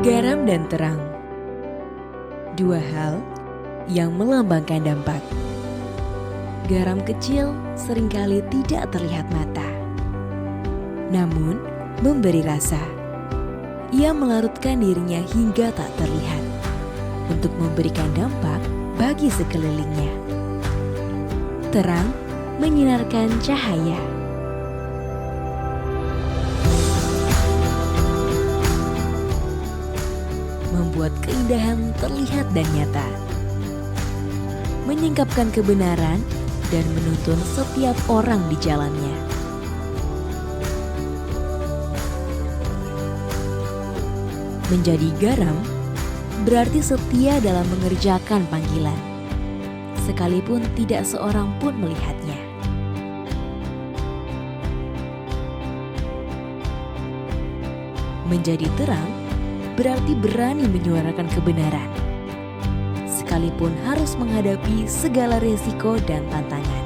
Garam dan terang, dua hal yang melambangkan dampak. Garam kecil seringkali tidak terlihat mata, namun memberi rasa. Ia melarutkan dirinya hingga tak terlihat untuk memberikan dampak bagi sekelilingnya. Terang menyinarkan cahaya. Membuat keindahan terlihat dan nyata. Menyingkapkan kebenaran dan menuntun setiap orang di jalannya. Menjadi garam berarti setia dalam mengerjakan panggilan, sekalipun tidak seorang pun melihatnya. Menjadi terang berarti berani menyuarakan kebenaran, sekalipun harus menghadapi segala resiko dan tantangan.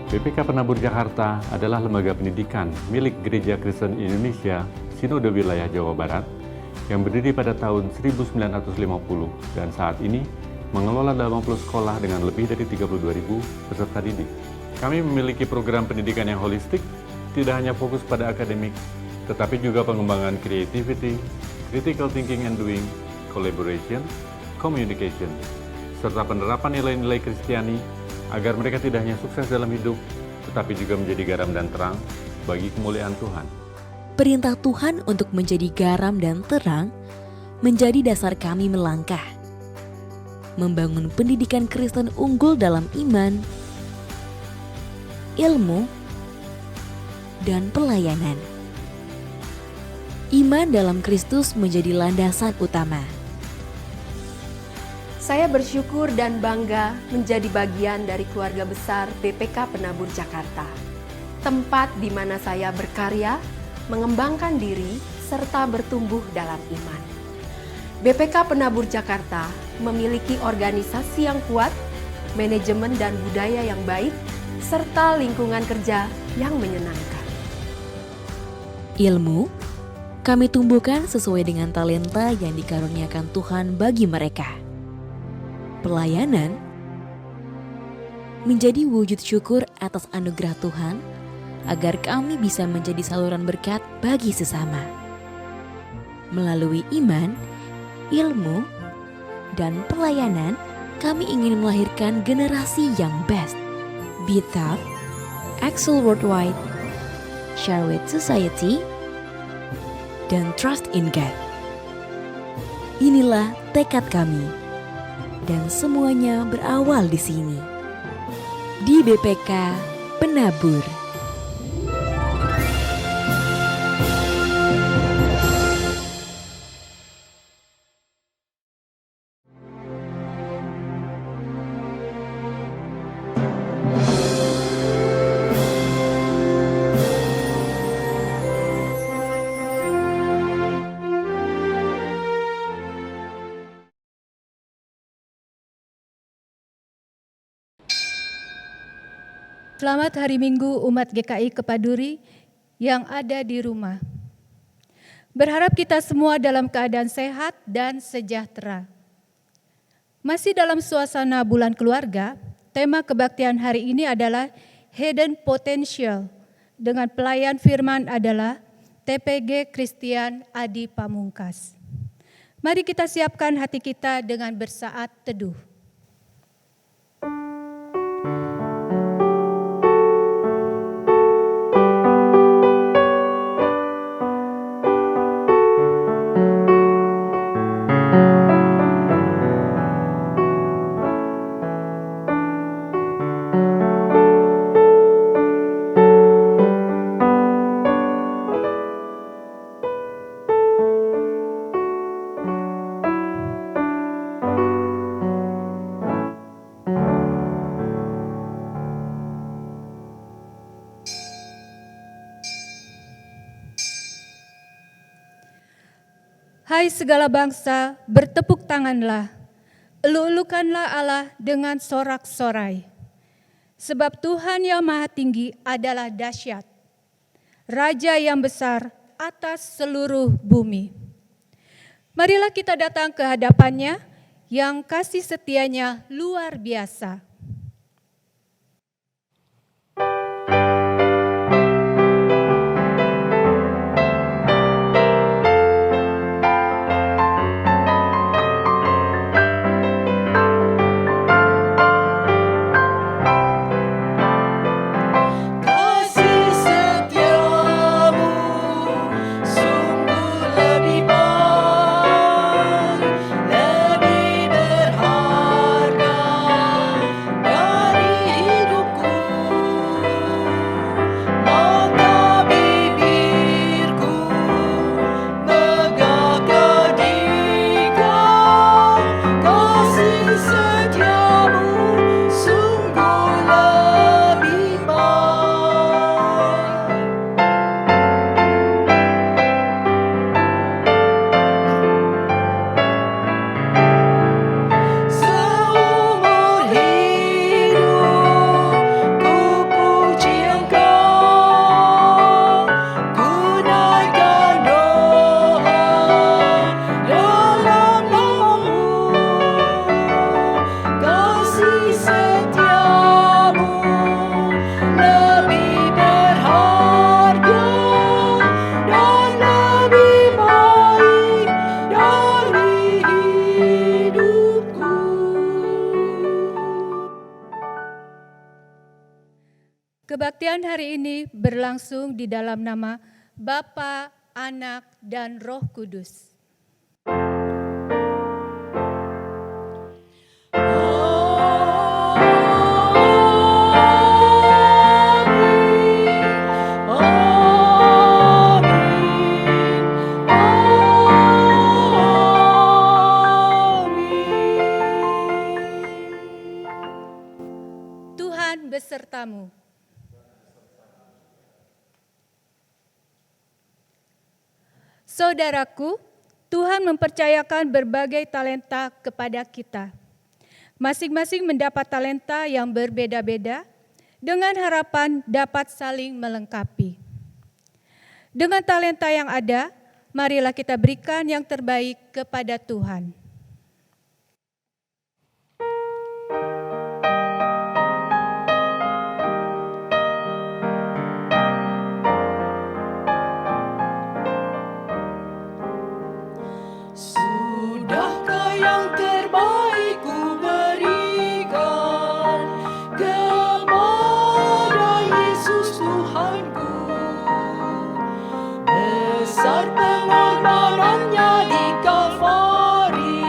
BPK Penabur Jakarta adalah lembaga pendidikan milik Gereja Kristen Indonesia Sinode Wilayah Jawa Barat yang berdiri pada tahun 1950 dan saat ini mengelola 80 sekolah dengan lebih dari 32.000 peserta didik. Kami memiliki program pendidikan yang holistik, tidak hanya fokus pada akademik, tetapi juga pengembangan creativity, critical thinking and doing, collaboration, communication, serta penerapan nilai-nilai Kristiani agar mereka tidak hanya sukses dalam hidup, tetapi juga menjadi garam dan terang bagi kemuliaan Tuhan. Perintah Tuhan untuk menjadi garam dan terang menjadi dasar kami melangkah, membangun pendidikan Kristen unggul dalam iman, ilmu, dan pelayanan. Iman dalam Kristus menjadi landasan utama. Saya bersyukur dan bangga menjadi bagian dari keluarga besar BPK Penabur Jakarta, tempat di mana saya berkarya, mengembangkan diri, serta bertumbuh dalam iman. BPK Penabur Jakarta memiliki organisasi yang kuat, manajemen dan budaya yang baik, serta lingkungan kerja yang menyenangkan. Ilmu kami tumbuhkan sesuai dengan talenta yang dikaruniakan Tuhan bagi mereka. Pelayanan menjadi wujud syukur atas anugerah Tuhan agar kami bisa menjadi saluran berkat bagi sesama. Melalui iman, ilmu, dan pelayanan, kami ingin melahirkan generasi yang best. Be Tough, Excel Worldwide, Share with Society, dan Trust in God. Inilah tekad kami, dan semuanya berawal di sini, di BPK Penabur. Selamat Hari Minggu umat GKI Kepaduri yang ada di rumah. Berharap kita semua dalam keadaan sehat dan sejahtera. Masih dalam suasana bulan keluarga, tema kebaktian hari ini adalah Hidden Potential dengan pelayan firman adalah TPG Christian Adi Pamungkas. Mari kita siapkan hati kita dengan bersaat teduh. Hai segala bangsa, bertepuk tanganlah, elu-elukanlah Allah dengan sorak-sorai. Sebab Tuhan yang Maha Tinggi adalah dahsyat, Raja yang besar atas seluruh bumi. Marilah kita datang ke hadapannya yang kasih setianya luar biasa. Kasih setiamu sungguh lebih baik, lebih berharga dari hidupku. Maka bibirku megahkan dikau. Kasih setiamu sungguh lebih baik. Seumur hidup ku puji Engkau, ku naikkan doa dalam nama-Mu. Kasih setiamu lebih berharga dan lebih baik dari hidupku. Kebaktian hari ini berlangsung di dalam nama Bapa, Anak, dan Roh Kudus. Tuhan besertamu. Saudaraku, Tuhan mempercayakan berbagai talenta kepada kita. Masing-masing mendapat talenta yang berbeda-beda dengan harapan dapat saling melengkapi. Dengan talenta yang ada, marilah kita berikan yang terbaik kepada Tuhan. Sudahkah yang terbaik ku berikan kepada Yesus Tuhanku? Besar pengorbanannya di Kalvari,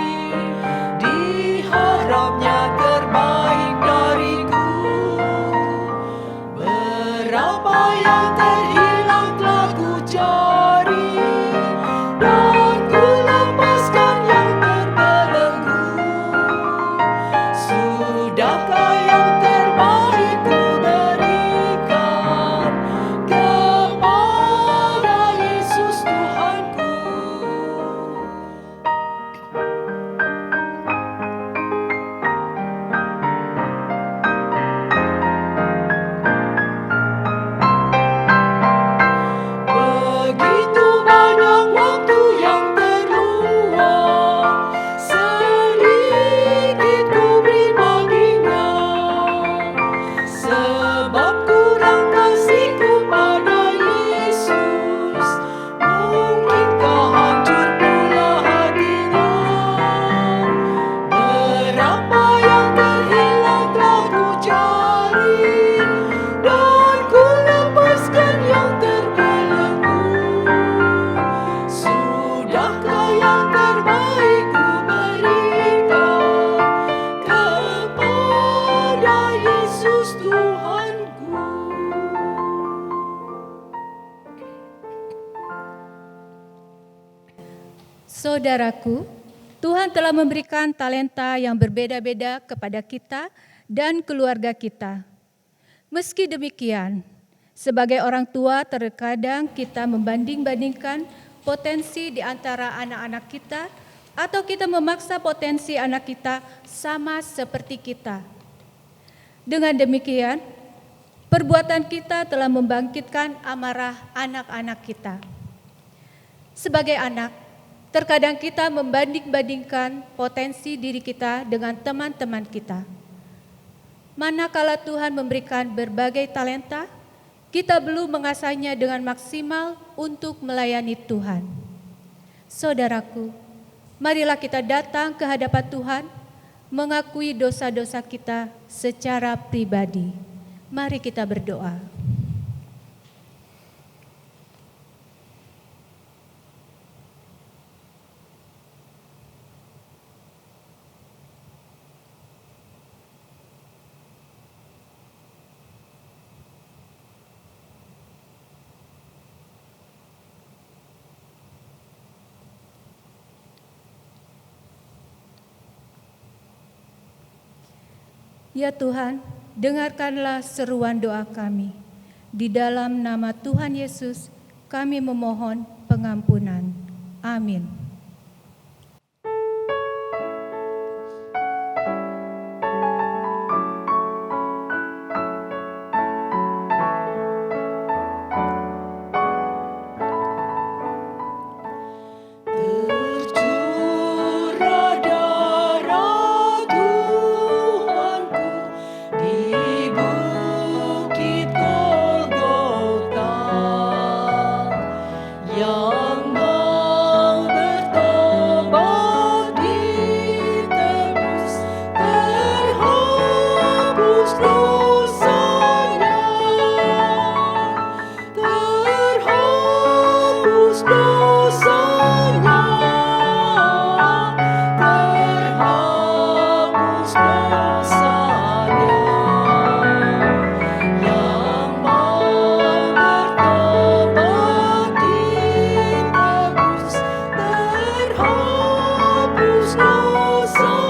diharapnya terbaik dariku. Berapa yang terhilang telah ku cari, dan ku lepaskan yang terbelenggu. Sudahkah yang terbaik ku berikan kepada Yesus Tuhanku? Begitu banyak waktu yang terluang, sedikit ku beri baginya. Sebab kurang kasihku pada Yesus, mungkinkah hancur pula hatinya. Berapa yang terhilang telah ku cari, dan ku lepaskan yang terbelenggu. Sudahkah yang terbaik ku berikan kepada Yesus Tuhanku? Saudaraku, Tuhan telah memberikan talenta yang berbeda-beda kepada kita dan keluarga kita. Meski demikian, sebagai orang tua terkadang kita membanding-bandingkan potensi di antara anak-anak kita, atau kita memaksa potensi anak kita sama seperti kita. Dengan demikian, perbuatan kita telah membangkitkan amarah anak-anak kita. Sebagai anak, Terkadang kita membanding-bandingkan potensi diri kita dengan teman-teman kita. Manakala Tuhan memberikan berbagai talenta, kita belum mengasahnya dengan maksimal untuk melayani Tuhan. Saudaraku, marilah kita datang ke hadapan Tuhan, mengakui dosa-dosa kita secara pribadi. Mari kita berdoa. Ya Tuhan, dengarkanlah seruan doa kami. Di dalam nama Tuhan Yesus, kami memohon pengampunan. Amin. Tercurah darah Tuhanku di bukit Golgota, yang mau bertobat ditebus, terhapus dosanya, terhapus dosanya, terhapus dosanya. Yang mau bertobat ditebus, terhapus dosanya.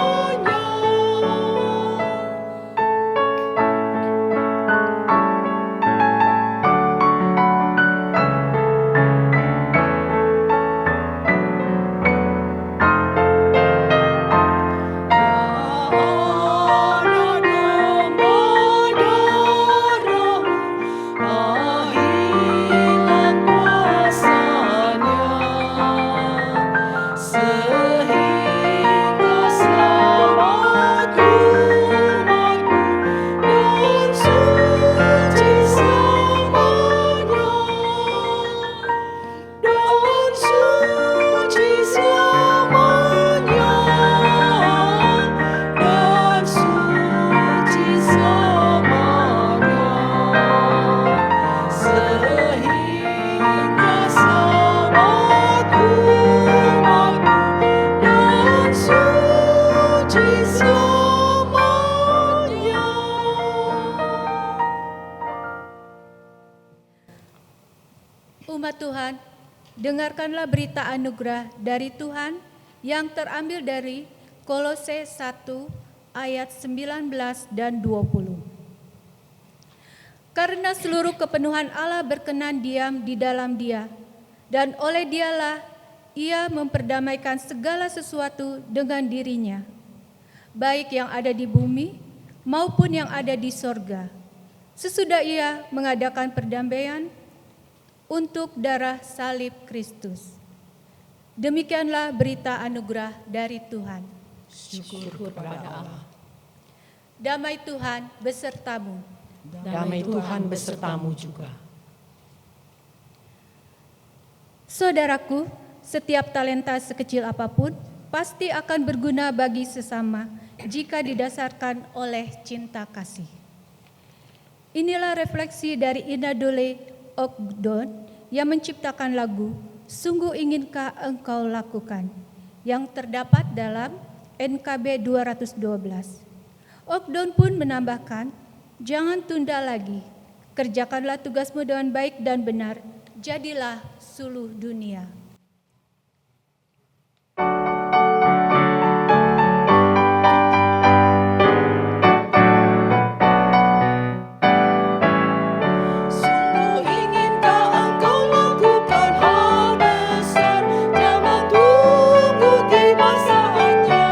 Umat Tuhan, dengarkanlah berita anugerah dari Tuhan yang terambil dari Kolose 1 ayat 19 dan 20. Karena seluruh kepenuhan Allah berkenan diam di dalam Dia, dan oleh Dialah Ia memperdamaikan segala sesuatu dengan dirinya, baik yang ada di bumi maupun yang ada di sorga. Sesudah Ia mengadakan perdamaian untuk darah salib Kristus. Demikianlah berita anugerah dari Tuhan. Syukur kepada Allah. Damai Tuhan besertamu. Damai Tuhan besertamu juga. Saudaraku, setiap talenta sekecil apapun pasti akan berguna bagi sesama jika didasarkan oleh cinta kasih. Inilah refleksi dari Inadole Ogdon yang menciptakan lagu Sungguh Inginkah Engkau Lakukan yang terdapat dalam NKB 212. Ogdon pun menambahkan, jangan tunda lagi, kerjakanlah tugasmu dengan baik dan benar, jadilah suluh dunia. Sungguh inginkah engkau lakukan hal besar, jangan tunggu tiba saatnya.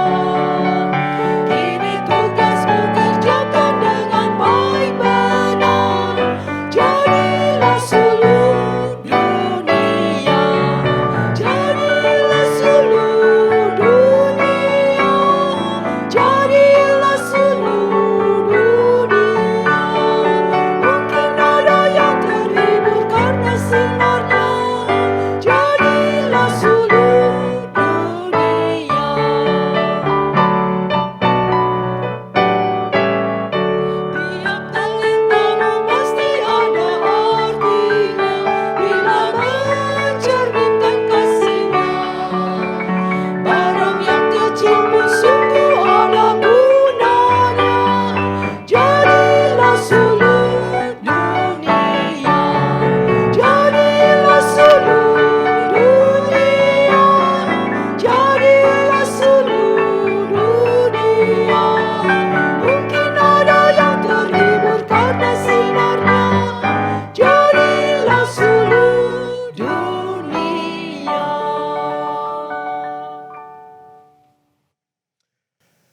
Kini tugasmu kerjakan dengan baik benar, jadilah suluh dunia.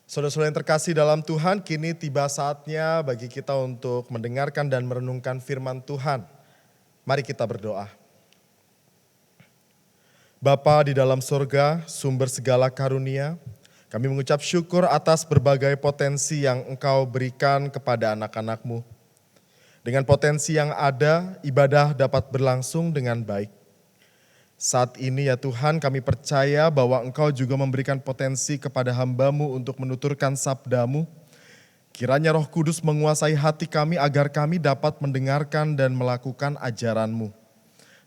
Saudara-saudara yang terkasih dalam Tuhan, kini tiba saatnya bagi kita untuk mendengarkan dan merenungkan firman Tuhan. Mari kita berdoa. Bapa di dalam surga, sumber segala karunia, kami mengucap syukur atas berbagai potensi yang Engkau berikan kepada anak-anak-Mu. Dengan potensi yang ada, ibadah dapat berlangsung dengan baik. Saat ini ya Tuhan, kami percaya bahwa Engkau juga memberikan potensi kepada hamba-Mu untuk menuturkan sabda-Mu. Kiranya Roh Kudus menguasai hati kami agar kami dapat mendengarkan dan melakukan ajaran-Mu.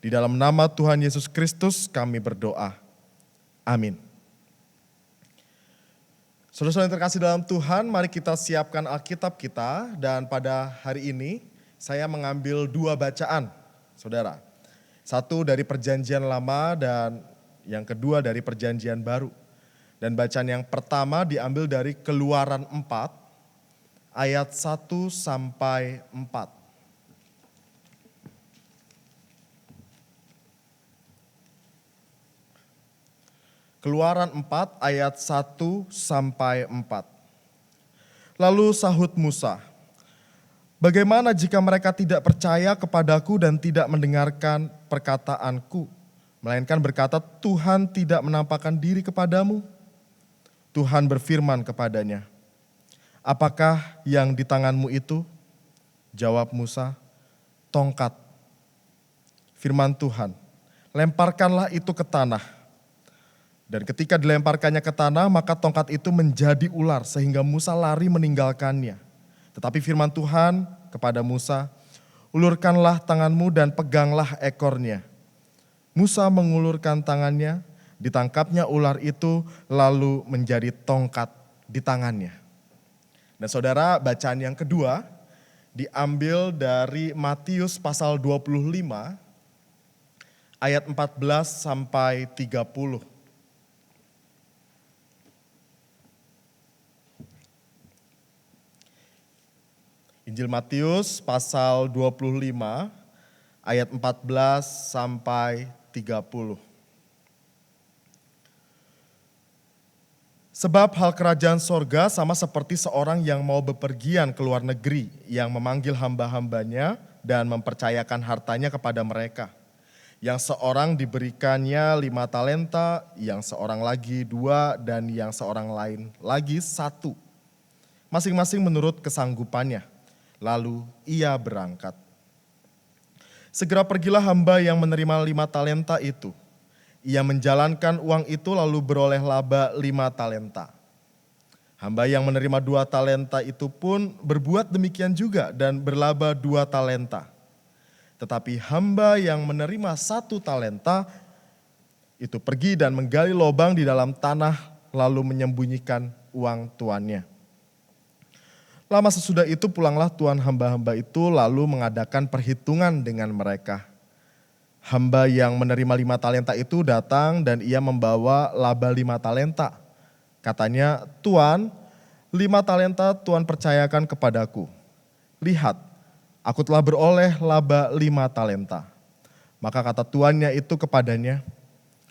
Di dalam nama Tuhan Yesus Kristus kami berdoa. Amin. Saudara-saudara yang terkasih dalam Tuhan, mari kita siapkan Alkitab kita, dan pada hari ini saya mengambil 2 bacaan, saudara. Satu dari Perjanjian Lama dan yang kedua dari Perjanjian Baru. Dan bacaan yang pertama diambil dari Keluaran 4 ayat 1 sampai 4. Keluaran 4 ayat 1 sampai 4. Lalu sahut Musa, "Bagaimana jika mereka tidak percaya kepadaku dan tidak mendengarkan perkataanku, melainkan berkata, Tuhan tidak menampakkan diri kepadamu?" Tuhan berfirman kepadanya, "Apakah yang di tanganmu itu?" Jawab Musa, "Tongkat." Firman Tuhan, "Lemparkanlah itu ke tanah." Dan ketika dilemparkannya ke tanah, maka tongkat itu menjadi ular sehingga Musa lari meninggalkannya. Tetapi firman Tuhan kepada Musa, "Ulurkanlah tanganmu dan peganglah ekornya." Musa mengulurkan tangannya, ditangkapnya ular itu lalu menjadi tongkat di tangannya. Dan saudara, bacaan yang kedua diambil dari Matius pasal 25 ayat 14 sampai 30. Injil Matius pasal 25 ayat 14 sampai 30. Sebab hal kerajaan sorga sama seperti seorang yang mau bepergian ke luar negeri, yang memanggil hamba-hambanya dan mempercayakan hartanya kepada mereka. Yang seorang diberikannya 5 talenta, yang seorang lagi 2, dan yang seorang lain lagi 1. Masing-masing menurut kesanggupannya. Lalu ia berangkat. Segera pergilah hamba yang menerima 5 talenta itu. Ia menjalankan uang itu lalu beroleh laba 5 talenta. Hamba yang menerima 2 talenta itu pun berbuat demikian juga dan berlaba 2 talenta. Tetapi hamba yang menerima 1 talenta itu pergi dan menggali lubang di dalam tanah lalu menyembunyikan uang tuannya. Lama sesudah itu pulanglah tuan hamba-hamba itu lalu mengadakan perhitungan dengan mereka. Hamba yang menerima 5 talenta itu datang dan ia membawa laba 5 talenta. Katanya, "Tuan, 5 talenta Tuan percayakan kepadaku. Lihat, aku telah beroleh laba 5 talenta." Maka kata tuannya itu kepadanya,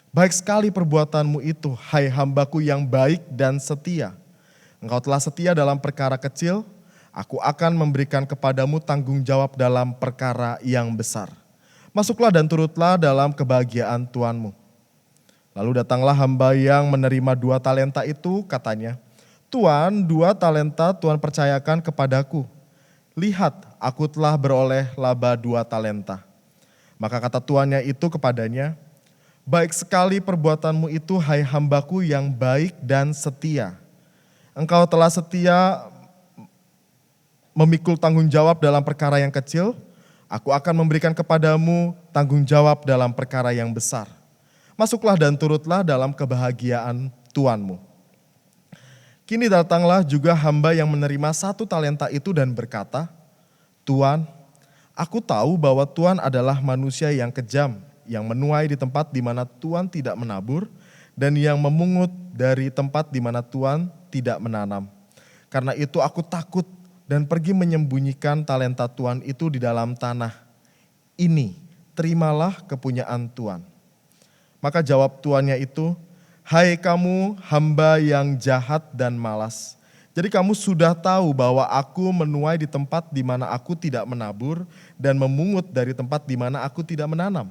"Baik sekali perbuatanmu itu, hai hambaku yang baik dan setia. Engkau telah setia dalam perkara kecil, aku akan memberikan kepadamu tanggung jawab dalam perkara yang besar. Masuklah dan turutlah dalam kebahagiaan tuanmu." Lalu datanglah hamba yang menerima 2 talenta itu, katanya, "Tuan, 2 talenta Tuan percayakan kepadaku. Lihat, aku telah beroleh laba 2 talenta." Maka kata tuannya itu kepadanya, "Baik sekali perbuatanmu itu, hai hambaku yang baik dan setia. Engkau telah setia memikul tanggung jawab dalam perkara yang kecil, aku akan memberikan kepadamu tanggung jawab dalam perkara yang besar. Masuklah dan turutlah dalam kebahagiaan tuanmu." Kini datanglah juga hamba yang menerima 1 talenta itu dan berkata, "Tuan, aku tahu bahwa Tuan adalah manusia yang kejam, yang menuai di tempat di mana Tuan tidak menabur, dan yang memungut dari tempat di mana Tuan tidak menanam. Karena itu aku takut dan pergi menyembunyikan talenta Tuan itu di dalam tanah. Ini, terimalah kepunyaan Tuan." Maka jawab tuannya itu, "Hai kamu hamba yang jahat dan malas, Jadi kamu sudah tahu bahwa aku menuai di tempat di mana aku tidak menabur dan memungut dari tempat di mana aku tidak menanam.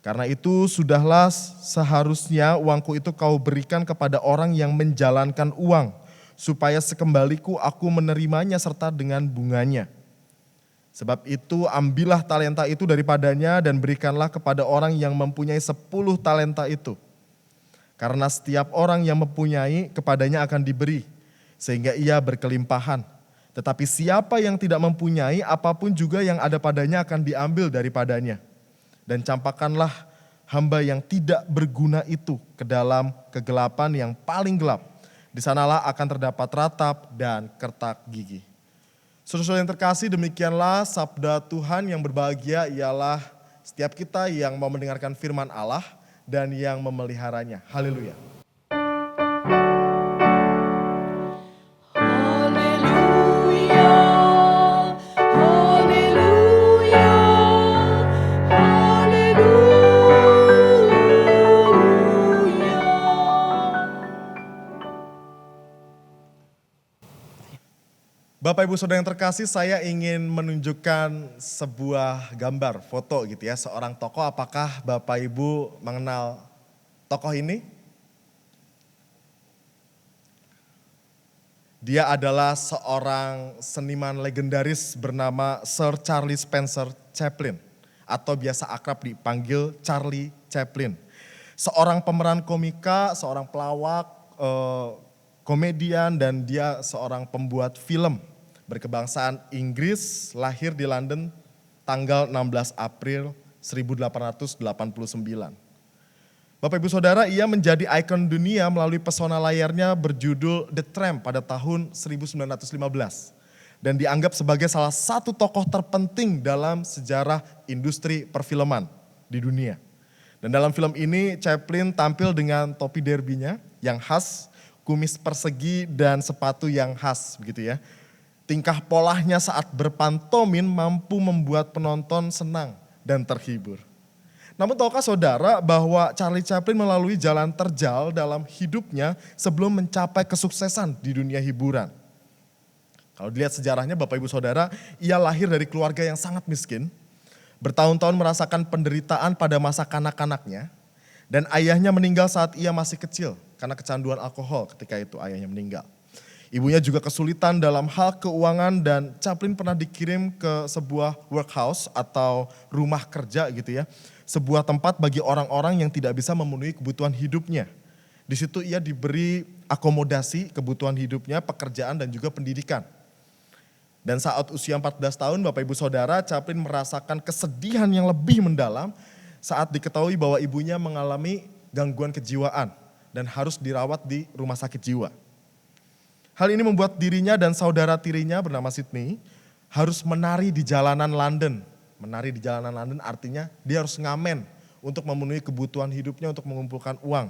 Karena itu sudahlah seharusnya uangku itu kau berikan kepada orang yang menjalankan uang, supaya sekembaliku aku menerimanya serta dengan bunganya. Sebab itu ambillah talenta itu daripadanya dan berikanlah kepada orang yang mempunyai 10 talenta itu. Karena setiap orang yang mempunyai kepadanya akan diberi, sehingga ia berkelimpahan. Tetapi siapa yang tidak mempunyai, apapun juga yang ada padanya akan diambil daripadanya. Dan campakkanlah hamba yang tidak berguna itu ke dalam kegelapan yang paling gelap. Di sanalah akan terdapat ratap dan kertak gigi. Saudara-saudara yang terkasih, demikianlah sabda Tuhan. Yang berbahagia ialah setiap kita yang mau mendengarkan firman Allah dan yang memeliharanya. Haleluya. Haleluya, haleluya, Bapak Ibu Saudara yang terkasih, saya ingin menunjukkan sebuah gambar, foto gitu ya, seorang tokoh. Apakah Bapak Ibu mengenal tokoh ini? Dia adalah seorang seniman legendaris bernama Sir Charles Spencer Chaplin, atau biasa akrab dipanggil Charlie Chaplin. Seorang pemeran komika, seorang pelawak, komedian, dan dia seorang pembuat film berkebangsaan Inggris, lahir di London tanggal 16 April 1889. Bapak Ibu Saudara, ia menjadi ikon dunia melalui pesona layarnya berjudul The Tramp pada tahun 1915 dan dianggap sebagai salah satu tokoh terpenting dalam sejarah industri perfilman di dunia. Dan dalam film ini Chaplin tampil dengan topi derbynya yang khas, kumis persegi dan sepatu yang khas begitu ya. Tingkah polahnya saat berpantomin mampu membuat penonton senang dan terhibur. Namun tahukah saudara bahwa Charlie Chaplin melalui jalan terjal dalam hidupnya sebelum mencapai kesuksesan di dunia hiburan. Kalau dilihat sejarahnya Bapak Ibu Saudara, ia lahir dari keluarga yang sangat miskin, bertahun-tahun merasakan penderitaan pada masa kanak-kanaknya, dan ayahnya meninggal saat ia masih kecil karena kecanduan alkohol ketika itu ayahnya meninggal. Ibunya juga kesulitan dalam hal keuangan dan Chaplin pernah dikirim ke sebuah workhouse atau rumah kerja gitu ya. Sebuah tempat bagi orang-orang yang tidak bisa memenuhi kebutuhan hidupnya. Di situ ia diberi akomodasi kebutuhan hidupnya, pekerjaan dan juga pendidikan. Dan saat usia 14 tahun Bapak Ibu Saudara, Chaplin merasakan kesedihan yang lebih mendalam saat diketahui bahwa ibunya mengalami gangguan kejiwaan dan harus dirawat di rumah sakit jiwa. Hal ini membuat dirinya dan saudara tirinya bernama Sydney harus menari di jalanan London. Menari di jalanan London artinya dia harus ngamen untuk memenuhi kebutuhan hidupnya untuk mengumpulkan uang.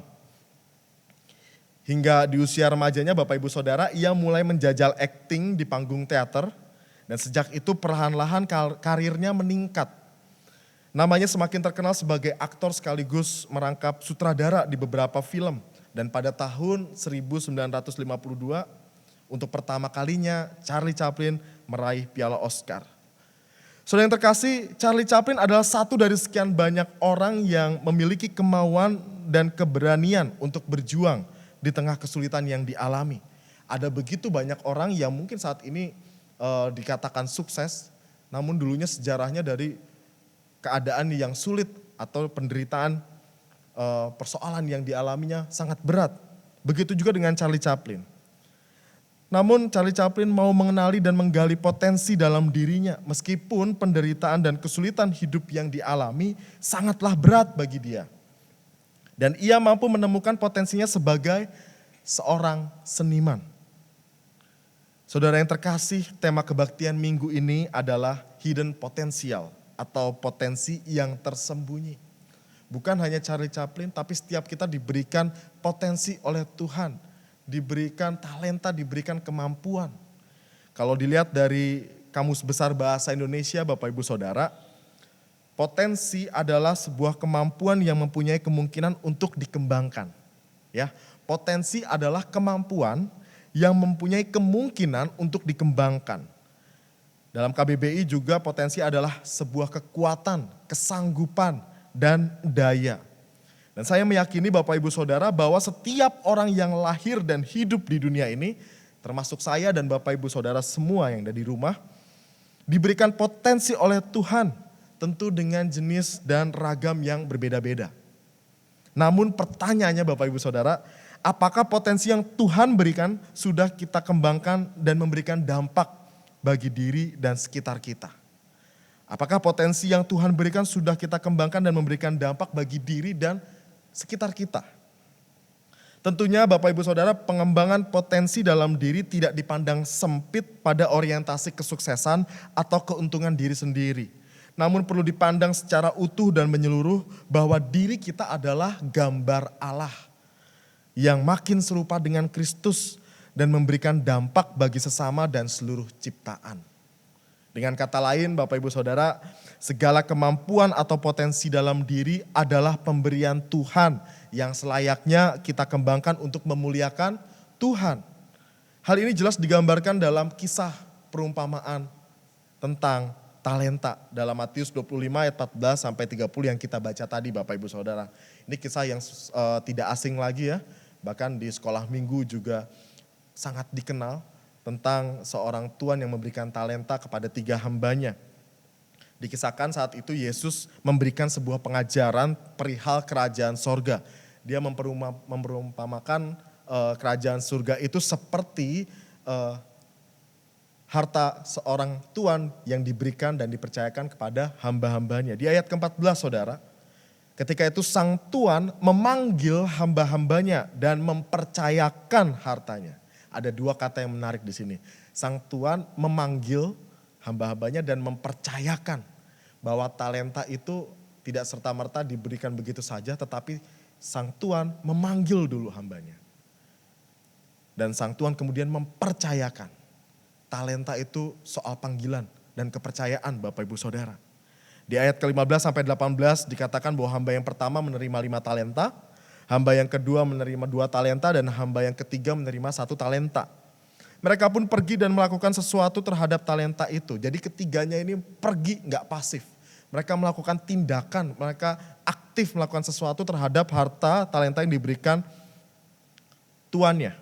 Hingga di usia remajanya Bapak Ibu Saudara, ia mulai menjajal akting di panggung teater dan sejak itu perlahan-lahan karirnya meningkat. Namanya semakin terkenal sebagai aktor sekaligus merangkap sutradara di beberapa film. Dan pada tahun 1952 untuk pertama kalinya Charlie Chaplin meraih piala Oscar. Saudara yang terkasih, Charlie Chaplin adalah satu dari sekian banyak orang yang memiliki kemauan dan keberanian untuk berjuang di tengah kesulitan yang dialami. Ada begitu banyak orang yang mungkin saat ini dikatakan sukses, namun dulunya sejarahnya dari keadaan yang sulit atau penderitaan, persoalan yang dialaminya sangat berat. Begitu juga dengan Charlie Chaplin. Namun Charlie Chaplin mau mengenali dan menggali potensi dalam dirinya meskipun penderitaan dan kesulitan hidup yang dialami sangatlah berat bagi dia. Dan ia mampu menemukan potensinya sebagai seorang seniman. Saudara yang terkasih, tema kebaktian minggu ini adalah hidden potential atau potensi yang tersembunyi. Bukan hanya Charlie Chaplin, tapi setiap kita diberikan potensi oleh Tuhan. Diberikan talenta, diberikan kemampuan. Kalau dilihat dari Kamus Besar Bahasa Indonesia, Bapak Ibu Saudara, potensi adalah sebuah kemampuan yang mempunyai kemungkinan untuk dikembangkan. Ya, potensi adalah kemampuan yang mempunyai kemungkinan untuk dikembangkan. Dalam KBBI juga potensi adalah sebuah kekuatan, kesanggupan, dan daya. Dan saya meyakini Bapak Ibu Saudara bahwa setiap orang yang lahir dan hidup di dunia ini, termasuk saya dan Bapak Ibu Saudara semua yang ada di rumah, diberikan potensi oleh Tuhan, tentu dengan jenis dan ragam yang berbeda-beda. Namun pertanyaannya Bapak Ibu Saudara, apakah potensi yang Tuhan berikan sudah kita kembangkan dan memberikan dampak bagi diri dan sekitar kita? Apakah potensi yang Tuhan berikan sudah kita kembangkan dan memberikan dampak bagi diri dan sekitar kita? Tentunya Bapak Ibu Saudara, pengembangan potensi dalam diri tidak dipandang sempit pada orientasi kesuksesan atau keuntungan diri sendiri. Namun perlu dipandang secara utuh dan menyeluruh bahwa diri kita adalah gambar Allah yang makin serupa dengan Kristus dan memberikan dampak bagi sesama dan seluruh ciptaan. Dengan kata lain Bapak Ibu Saudara, segala kemampuan atau potensi dalam diri adalah pemberian Tuhan yang selayaknya kita kembangkan untuk memuliakan Tuhan. Hal ini jelas digambarkan dalam kisah perumpamaan tentang talenta dalam Matius 25 ayat 14 sampai 30 yang kita baca tadi Bapak Ibu Saudara. Ini kisah yang tidak asing lagi ya. Bahkan di sekolah minggu juga sangat dikenal tentang seorang tuan yang memberikan talenta kepada 3 hambanya. Dikisahkan saat itu Yesus memberikan sebuah pengajaran perihal kerajaan sorga. Dia memperumpamakan kerajaan surga itu seperti harta seorang tuan yang diberikan dan dipercayakan kepada hamba-hambanya. Di ayat ke-14 Saudara, ketika itu sang tuan memanggil hamba-hambanya dan mempercayakan hartanya. Ada 2 kata yang menarik di sini. Sang tuan memanggil hamba-hambanya dan mempercayakan bahwa talenta itu tidak serta-merta diberikan begitu saja, tetapi sang tuan memanggil dulu hambanya. Dan sang tuan kemudian mempercayakan. Talenta itu soal panggilan dan kepercayaan Bapak Ibu Saudara. Di ayat ke-15 sampai 18 dikatakan bahwa hamba yang pertama menerima 5 talenta, hamba yang kedua menerima 2 talenta, dan hamba yang ketiga menerima 1 talenta. Mereka pun pergi dan melakukan sesuatu terhadap talenta itu. Jadi ketiganya ini pergi gak pasif. Mereka melakukan tindakan, mereka aktif melakukan sesuatu terhadap harta talenta yang diberikan tuannya.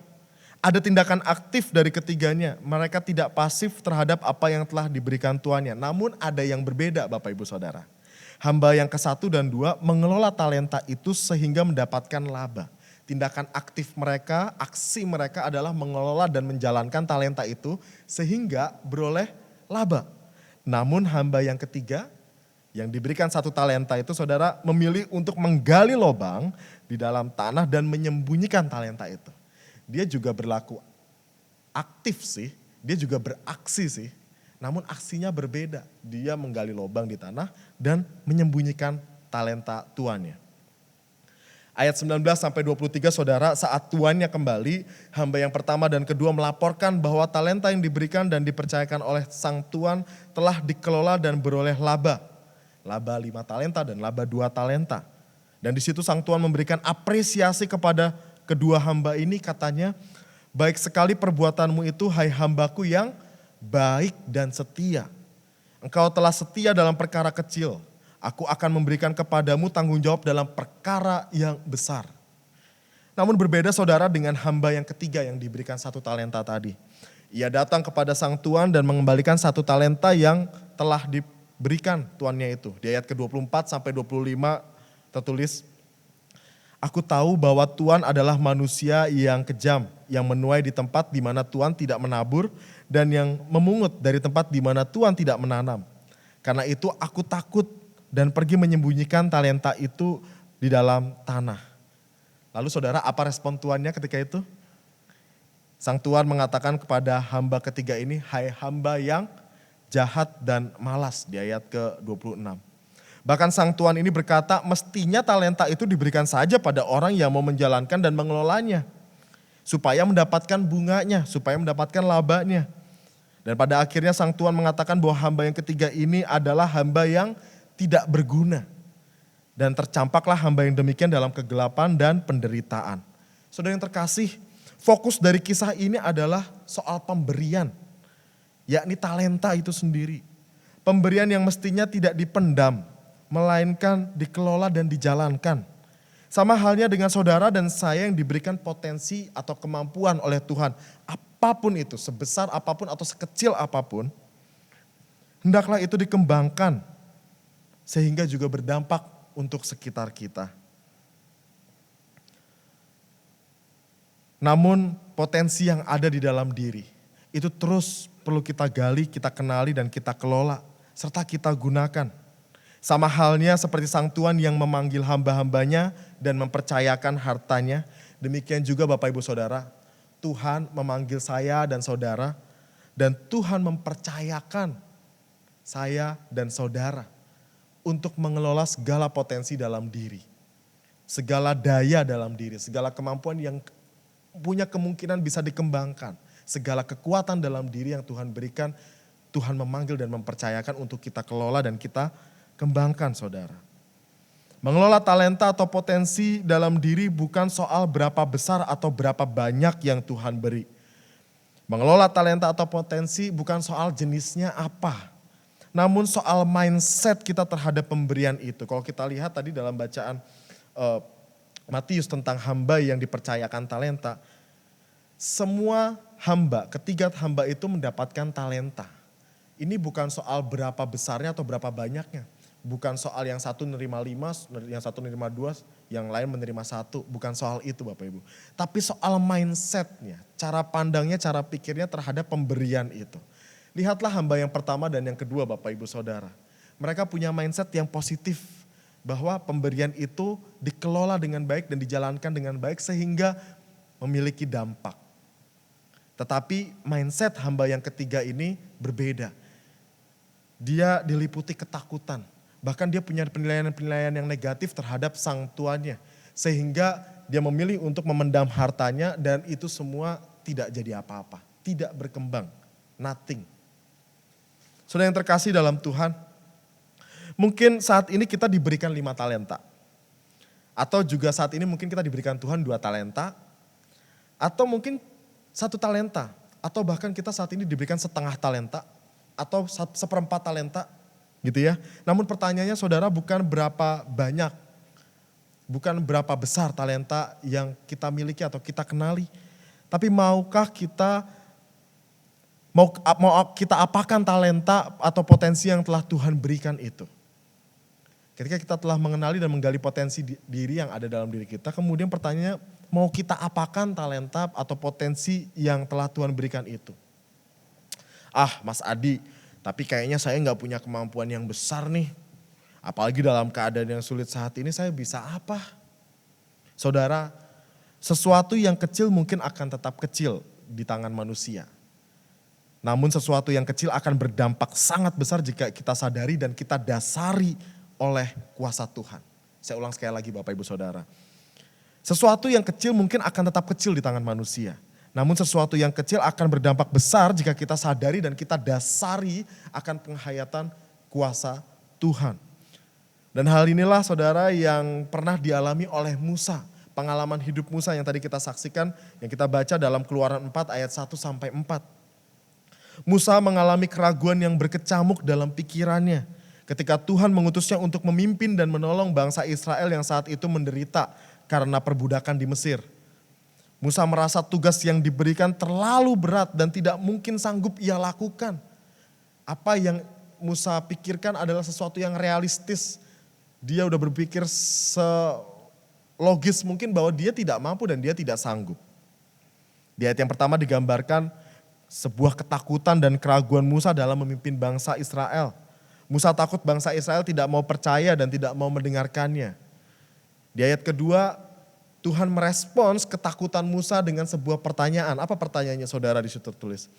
Ada tindakan aktif dari ketiganya, mereka tidak pasif terhadap apa yang telah diberikan tuannya. Namun ada yang berbeda Bapak Ibu Saudara. Hamba yang ke-1 dan 2 mengelola talenta itu sehingga mendapatkan laba. Tindakan aktif mereka, aksi mereka adalah mengelola dan menjalankan talenta itu sehingga beroleh laba. Namun hamba yang ketiga yang diberikan 1 talenta itu Saudara memilih untuk menggali lubang di dalam tanah dan menyembunyikan talenta itu. Dia juga berlaku aktif sih, dia juga beraksi sih. Namun aksinya berbeda, dia menggali lubang di tanah dan menyembunyikan talenta tuannya. Ayat 19 sampai 23 Saudara, saat tuannya kembali, hamba yang pertama dan kedua melaporkan bahwa talenta yang diberikan dan dipercayakan oleh sang tuan telah dikelola dan beroleh laba. Laba 5 talenta dan laba 2 talenta. Dan di situ sang tuan memberikan apresiasi kepada kedua hamba ini, katanya, baik sekali perbuatanmu itu hai hambaku yang baik dan setia. Engkau telah setia dalam perkara kecil. Aku akan memberikan kepadamu tanggung jawab dalam perkara yang besar. Namun berbeda Saudara dengan hamba yang ketiga yang diberikan 1 talenta tadi. Ia datang kepada sang tuan dan mengembalikan 1 talenta yang telah diberikan tuannya itu. Di ayat ke-24 sampai 25 tertulis, aku tahu bahwa Tuhan adalah manusia yang kejam, yang menuai di tempat di mana Tuhan tidak menabur dan yang memungut dari tempat di mana Tuhan tidak menanam. Karena itu aku takut dan pergi menyembunyikan talenta itu di dalam tanah. Lalu Saudara, apa respon tuannya ketika itu? Sang tuan mengatakan kepada hamba ketiga ini, hai hamba yang jahat dan malas, di ayat ke-26. Bahkan sang tuan ini berkata, mestinya talenta itu diberikan saja pada orang yang mau menjalankan dan mengelolanya. Supaya mendapatkan bunganya, supaya mendapatkan labanya. Dan pada akhirnya sang tuan mengatakan bahwa hamba yang ketiga ini adalah hamba yang tidak berguna. Dan tercampaklah hamba yang demikian dalam kegelapan dan penderitaan. Saudara yang terkasih, Fokus dari kisah ini adalah soal pemberian, yakni talenta itu sendiri. Pemberian yang mestinya tidak dipendam, melainkan dikelola dan dijalankan. Sama halnya dengan saudara dan saya yang diberikan potensi atau kemampuan oleh Tuhan. Apapun itu, sebesar apapun atau sekecil apapun, hendaklah itu dikembangkan sehingga juga berdampak untuk sekitar kita. Namun potensi yang ada di dalam diri itu terus perlu kita gali, kita kenali dan kita kelola serta kita gunakan. Sama halnya seperti Sang Tuhan yang memanggil hamba-hambanya dan mempercayakan hartanya. Demikian juga Bapak Ibu Saudara, Tuhan memanggil saya dan saudara dan Tuhan mempercayakan saya dan saudara untuk mengelola segala potensi dalam diri. Segala daya dalam diri, segala kemampuan yang punya kemungkinan bisa dikembangkan. Segala kekuatan dalam diri yang Tuhan berikan, Tuhan memanggil dan mempercayakan untuk kita kelola dan kita kembangkan saudara. Mengelola talenta atau potensi dalam diri bukan soal berapa besar atau berapa banyak yang Tuhan beri. Mengelola talenta atau potensi bukan soal jenisnya apa. Namun soal mindset kita terhadap pemberian itu. Kalau kita lihat tadi dalam bacaan Matius tentang hamba yang dipercayakan talenta. Semua hamba, ketiga hamba itu mendapatkan talenta. Ini bukan soal berapa besarnya atau berapa banyaknya. Bukan soal yang satu menerima 5, yang satu menerima 2, yang lain menerima 1. Bukan soal itu Bapak Ibu. Tapi soal mindsetnya, cara pandangnya, cara pikirnya terhadap pemberian itu. Lihatlah hamba yang pertama dan yang kedua Bapak Ibu Saudara. Mereka punya mindset yang positif. Bahwa pemberian itu dikelola dengan baik dan dijalankan dengan baik sehingga memiliki dampak. Tetapi mindset hamba yang ketiga ini berbeda. Dia diliputi ketakutan. Bahkan dia punya penilaian-penilaian yang negatif terhadap sang tuannya. Sehingga dia memilih untuk memendam hartanya dan itu semua tidak jadi apa-apa. Tidak berkembang. Nothing. Saudara yang terkasih dalam Tuhan. Mungkin saat ini kita diberikan 5 talenta. Atau juga saat ini mungkin kita diberikan Tuhan 2 talenta. Atau mungkin 1 talenta. Atau bahkan kita saat ini diberikan setengah talenta. Atau 1/4 talenta. Gitu ya. Namun pertanyaannya saudara bukan berapa banyak, bukan berapa besar talenta yang kita miliki atau kita kenali. Tapi maukah kita, mau kita apakan talenta atau potensi yang telah Tuhan berikan itu. Ketika kita telah mengenali dan menggali potensi diri yang ada dalam diri kita, kemudian pertanyaannya mau kita apakan talenta atau potensi yang telah Tuhan berikan itu. Mas Adi, tapi kayaknya saya nggak punya kemampuan yang besar nih. Apalagi dalam keadaan yang sulit saat ini saya bisa apa? Saudara, sesuatu yang kecil mungkin akan tetap kecil di tangan manusia. Namun sesuatu yang kecil akan berdampak sangat besar jika kita sadari dan kita dasari oleh kuasa Tuhan. Saya ulang sekali lagi Bapak Ibu Saudara. Sesuatu yang kecil mungkin akan tetap kecil di tangan manusia. Namun sesuatu yang kecil akan berdampak besar jika kita sadari dan kita dasari akan penghayatan kuasa Tuhan. Dan hal inilah saudara yang pernah dialami oleh Musa. Pengalaman hidup Musa yang tadi kita saksikan, yang kita baca dalam Keluaran 4 ayat 1-4. Musa mengalami keraguan yang berkecamuk dalam pikirannya. Ketika Tuhan mengutusnya untuk memimpin dan menolong bangsa Israel yang saat itu menderita karena perbudakan di Mesir. Musa merasa tugas yang diberikan terlalu berat dan tidak mungkin sanggup ia lakukan. Apa yang Musa pikirkan adalah sesuatu yang realistis. Dia udah berpikir selogis mungkin bahwa dia tidak mampu dan dia tidak sanggup. Di ayat yang pertama digambarkan sebuah ketakutan dan keraguan Musa dalam memimpin bangsa Israel. Musa takut bangsa Israel tidak mau percaya dan tidak mau mendengarkannya. Di ayat kedua Tuhan merespons ketakutan Musa dengan sebuah pertanyaan. Apa pertanyaannya saudara di situ tertulis?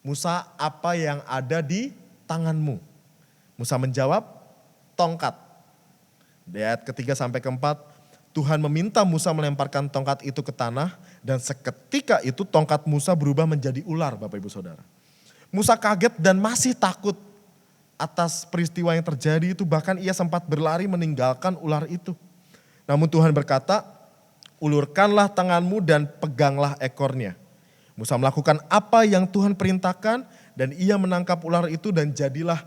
Musa, apa yang ada di tanganmu? Musa menjawab, tongkat. Di ayat ketiga sampai keempat, Tuhan meminta Musa melemparkan tongkat itu ke tanah dan seketika itu tongkat Musa berubah menjadi ular Bapak Ibu Saudara. Musa kaget dan masih takut atas peristiwa yang terjadi itu, bahkan ia sempat berlari meninggalkan ular itu. Namun Tuhan berkata, ulurkanlah tanganmu dan peganglah ekornya. Musa melakukan apa yang Tuhan perintahkan dan ia menangkap ular itu dan jadilah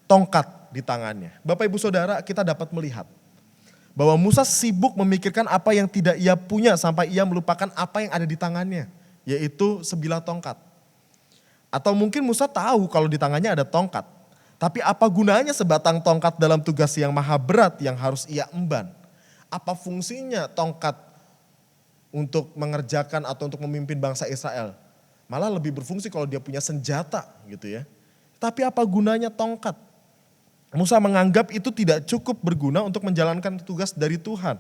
tongkat di tangannya. Bapak Ibu Saudara, kita dapat melihat bahwa Musa sibuk memikirkan apa yang tidak ia punya sampai ia melupakan apa yang ada di tangannya, yaitu sebilah tongkat. Atau mungkin Musa tahu kalau di tangannya ada tongkat, tapi apa gunanya sebatang tongkat dalam tugas yang maha berat yang harus ia emban? Apa fungsinya tongkat untuk mengerjakan atau untuk memimpin bangsa Israel? Malah lebih berfungsi kalau dia punya senjata gitu ya. Tapi apa gunanya tongkat? Musa menganggap itu tidak cukup berguna untuk menjalankan tugas dari Tuhan.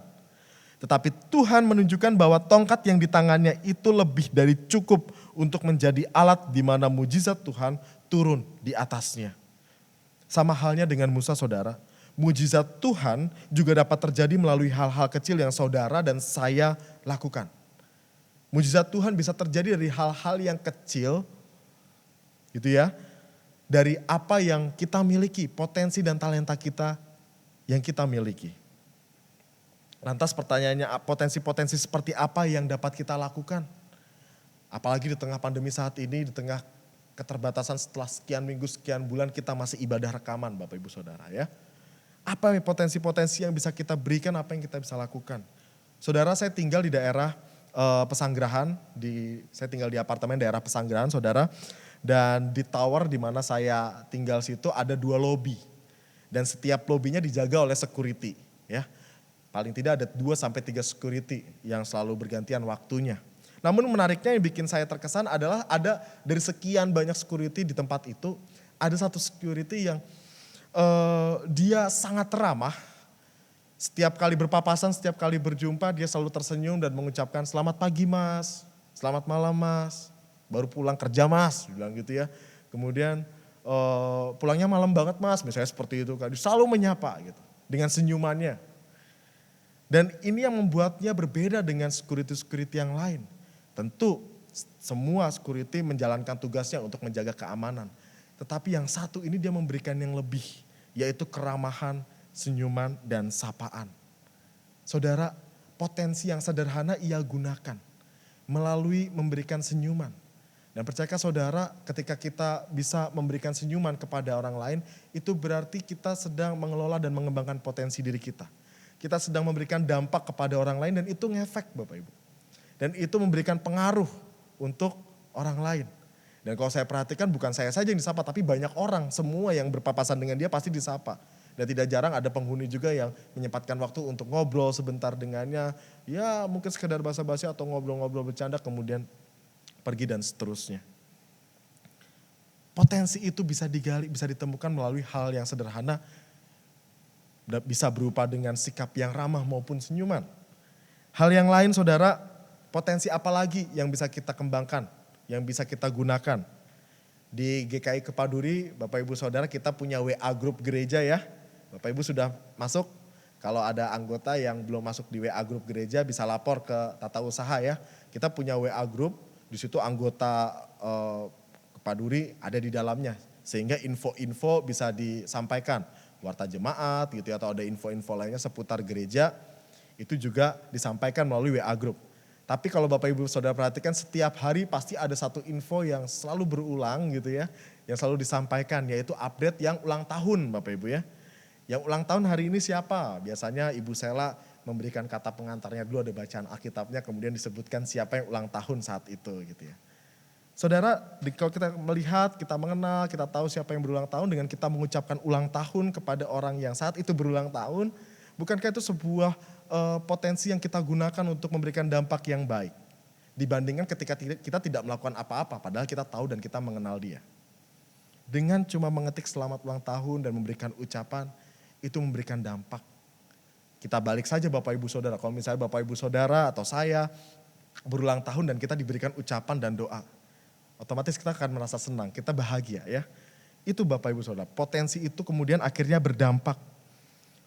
Tetapi Tuhan menunjukkan bahwa tongkat yang di tangannya itu lebih dari cukup untuk menjadi alat di mana mujizat Tuhan turun di atasnya. Sama halnya dengan Musa, saudara. Mujizat Tuhan juga dapat terjadi melalui hal-hal kecil yang saudara dan saya lakukan. Mujizat Tuhan bisa terjadi dari hal-hal yang kecil, gitu ya. Dari apa yang kita miliki, potensi dan talenta kita yang kita miliki. Lantas pertanyaannya, potensi-potensi seperti apa yang dapat kita lakukan? Apalagi di tengah pandemi saat ini, di tengah keterbatasan setelah sekian minggu, sekian bulan kita masih ibadah rekaman Bapak Ibu Saudara ya. Apa potensi-potensi yang bisa kita berikan, apa yang kita bisa lakukan? Saudara, saya tinggal di daerah Pesanggerahan, saya tinggal di apartemen daerah Pesanggerahan saudara. Dan di tower di mana saya tinggal situ ada 2 lobi. Dan setiap lobinya dijaga oleh security ya. Paling tidak ada 2-3 security yang selalu bergantian waktunya. Namun menariknya yang bikin saya terkesan adalah ada dari sekian banyak security di tempat itu, ada satu security yang dia sangat ramah. Setiap kali berpapasan, setiap kali berjumpa dia selalu tersenyum dan mengucapkan selamat pagi mas, selamat malam mas, baru pulang kerja mas, bilang gitu ya. Kemudian pulangnya malam banget mas, misalnya seperti itu kan. Selalu menyapa gitu dengan senyumannya. Dan ini yang membuatnya berbeda dengan security-security yang lain. Tentu semua security menjalankan tugasnya untuk menjaga keamanan. Tetapi yang satu ini dia memberikan yang lebih, yaitu keramahan, senyuman, dan sapaan. Saudara, potensi yang sederhana ia gunakan melalui memberikan senyuman. Dan percayakah saudara, ketika kita bisa memberikan senyuman kepada orang lain, itu berarti kita sedang mengelola dan mengembangkan potensi diri kita. Kita sedang memberikan dampak kepada orang lain dan itu ngefek Bapak Ibu. Dan itu memberikan pengaruh untuk orang lain. Dan kalau saya perhatikan bukan saya saja yang disapa, tapi banyak orang, semua yang berpapasan dengan dia pasti disapa. Dan tidak jarang ada penghuni juga yang menyempatkan waktu untuk ngobrol sebentar dengannya. Ya mungkin sekedar basa-basi atau ngobrol-ngobrol bercanda kemudian pergi dan seterusnya. Potensi itu bisa digali, bisa ditemukan melalui hal yang sederhana. Bisa berupa dengan sikap yang ramah maupun senyuman. Hal yang lain saudara, potensi apa lagi yang bisa kita kembangkan, yang bisa kita gunakan. Di GKI Kepaduri, Bapak Ibu Saudara kita punya WA grup gereja ya. Bapak Ibu sudah masuk, kalau ada anggota yang belum masuk di WA grup gereja bisa lapor ke tata usaha ya. Kita punya WA grup, di situ anggota Kepaduri ada di dalamnya. Sehingga info-info bisa disampaikan, warta jemaat gitu ya, atau ada info-info lainnya seputar gereja, itu juga disampaikan melalui WA grup. Tapi kalau Bapak Ibu Saudara perhatikan setiap hari pasti ada satu info yang selalu berulang gitu ya, yang selalu disampaikan yaitu update yang ulang tahun Bapak Ibu ya. Yang ulang tahun hari ini siapa? Biasanya Ibu Sela memberikan kata pengantarnya dulu, ada bacaan Alkitabnya, kemudian disebutkan siapa yang ulang tahun saat itu gitu ya. Saudara, kalau kita melihat, kita mengenal, kita tahu siapa yang berulang tahun dengan kita mengucapkan ulang tahun kepada orang yang saat itu berulang tahun, bukankah itu sebuah potensi yang kita gunakan untuk memberikan dampak yang baik dibandingkan ketika kita tidak melakukan apa-apa padahal kita tahu dan kita mengenal dia. Dengan cuma mengetik selamat ulang tahun dan memberikan ucapan, itu memberikan dampak. Kita balik saja Bapak Ibu Saudara, kalau misalnya Bapak Ibu Saudara atau saya berulang tahun dan kita diberikan ucapan dan doa, otomatis kita akan merasa senang, kita bahagia ya. Itu Bapak Ibu Saudara, potensi itu kemudian akhirnya berdampak.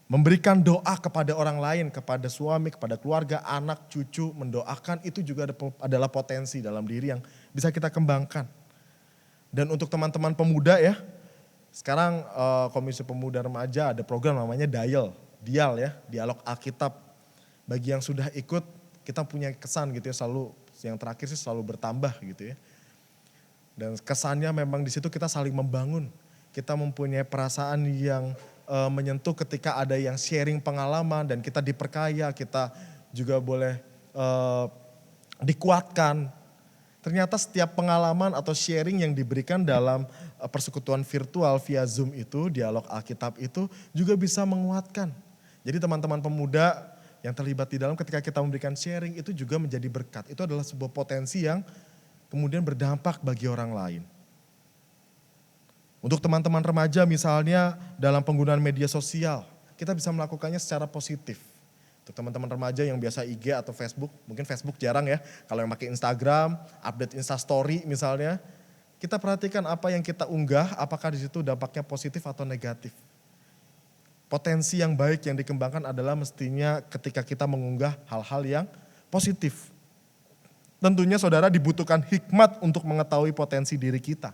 Memberikan doa kepada orang lain, kepada suami, kepada keluarga, anak, cucu, mendoakan itu juga adalah potensi dalam diri yang bisa kita kembangkan. Dan untuk teman-teman pemuda ya, sekarang Komisi Pemuda Remaja ada program namanya Dial ya, Dialog Alkitab. Bagi yang sudah ikut kita punya kesan gitu ya, selalu yang terakhir sih selalu bertambah gitu ya. Dan kesannya memang di situ kita saling membangun. Kita mempunyai perasaan yang menyentuh ketika ada yang sharing pengalaman dan kita diperkaya, kita juga boleh dikuatkan. Ternyata setiap pengalaman atau sharing yang diberikan dalam persekutuan virtual via Zoom itu, dialog Alkitab itu juga bisa menguatkan. Jadi teman-teman pemuda yang terlibat di dalam ketika kita memberikan sharing itu juga menjadi berkat. Itu adalah sebuah potensi yang kemudian berdampak bagi orang lain. Untuk teman-teman remaja misalnya dalam penggunaan media sosial, kita bisa melakukannya secara positif. Untuk teman-teman remaja yang biasa IG atau Facebook, mungkin Facebook jarang ya. Kalau yang pakai Instagram, update Instastory misalnya, kita perhatikan apa yang kita unggah, apakah di situ dampaknya positif atau negatif. Potensi yang baik yang dikembangkan adalah mestinya ketika kita mengunggah hal-hal yang positif. Tentunya saudara dibutuhkan hikmat untuk mengetahui potensi diri kita.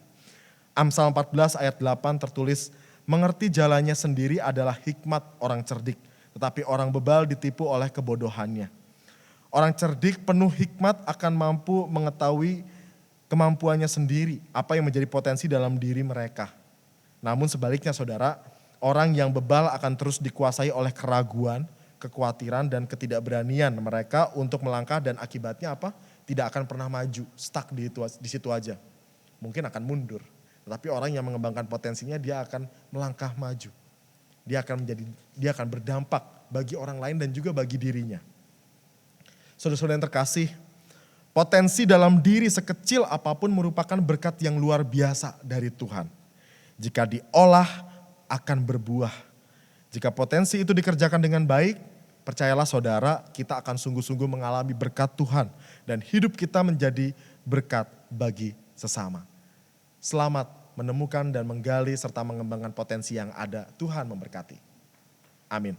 Amsal 14 ayat 8 tertulis, mengerti jalannya sendiri adalah hikmat orang cerdik, tetapi orang bebal ditipu oleh kebodohannya. Orang cerdik penuh hikmat akan mampu mengetahui kemampuannya sendiri, apa yang menjadi potensi dalam diri mereka. Namun sebaliknya saudara, orang yang bebal akan terus dikuasai oleh keraguan, kekhawatiran dan ketidakberanian mereka untuk melangkah dan akibatnya apa? Tidak akan pernah maju, stuck di situ aja. Mungkin akan mundur. Tetapi orang yang mengembangkan potensinya dia akan melangkah maju. Dia akan berdampak bagi orang lain dan juga bagi dirinya. Saudara-saudara yang terkasih, potensi dalam diri sekecil apapun merupakan berkat yang luar biasa dari Tuhan. Jika diolah akan berbuah. Jika potensi itu dikerjakan dengan baik, percayalah saudara, kita akan sungguh-sungguh mengalami berkat Tuhan. Dan hidup kita menjadi berkat bagi sesama. Selamat menemukan dan menggali serta mengembangkan potensi yang ada. Tuhan memberkati. Amin.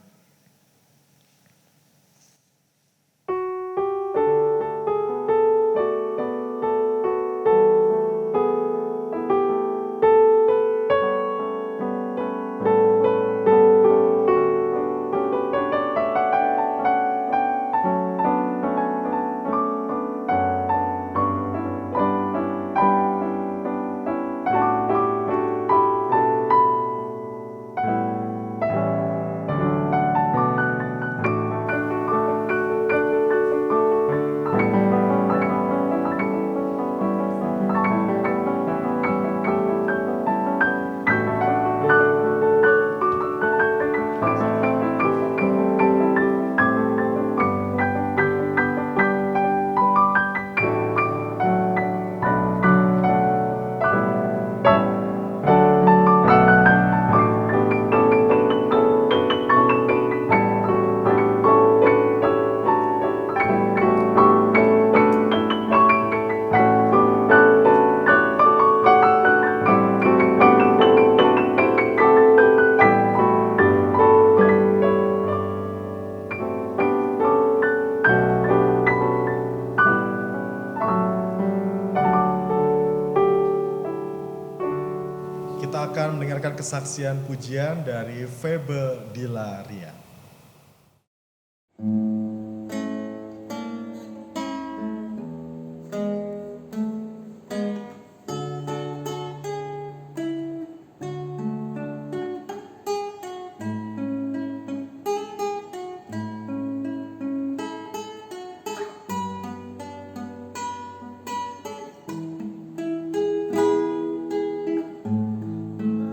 Kita akan mendengarkan kesaksian pujian dari Febe Dilaria.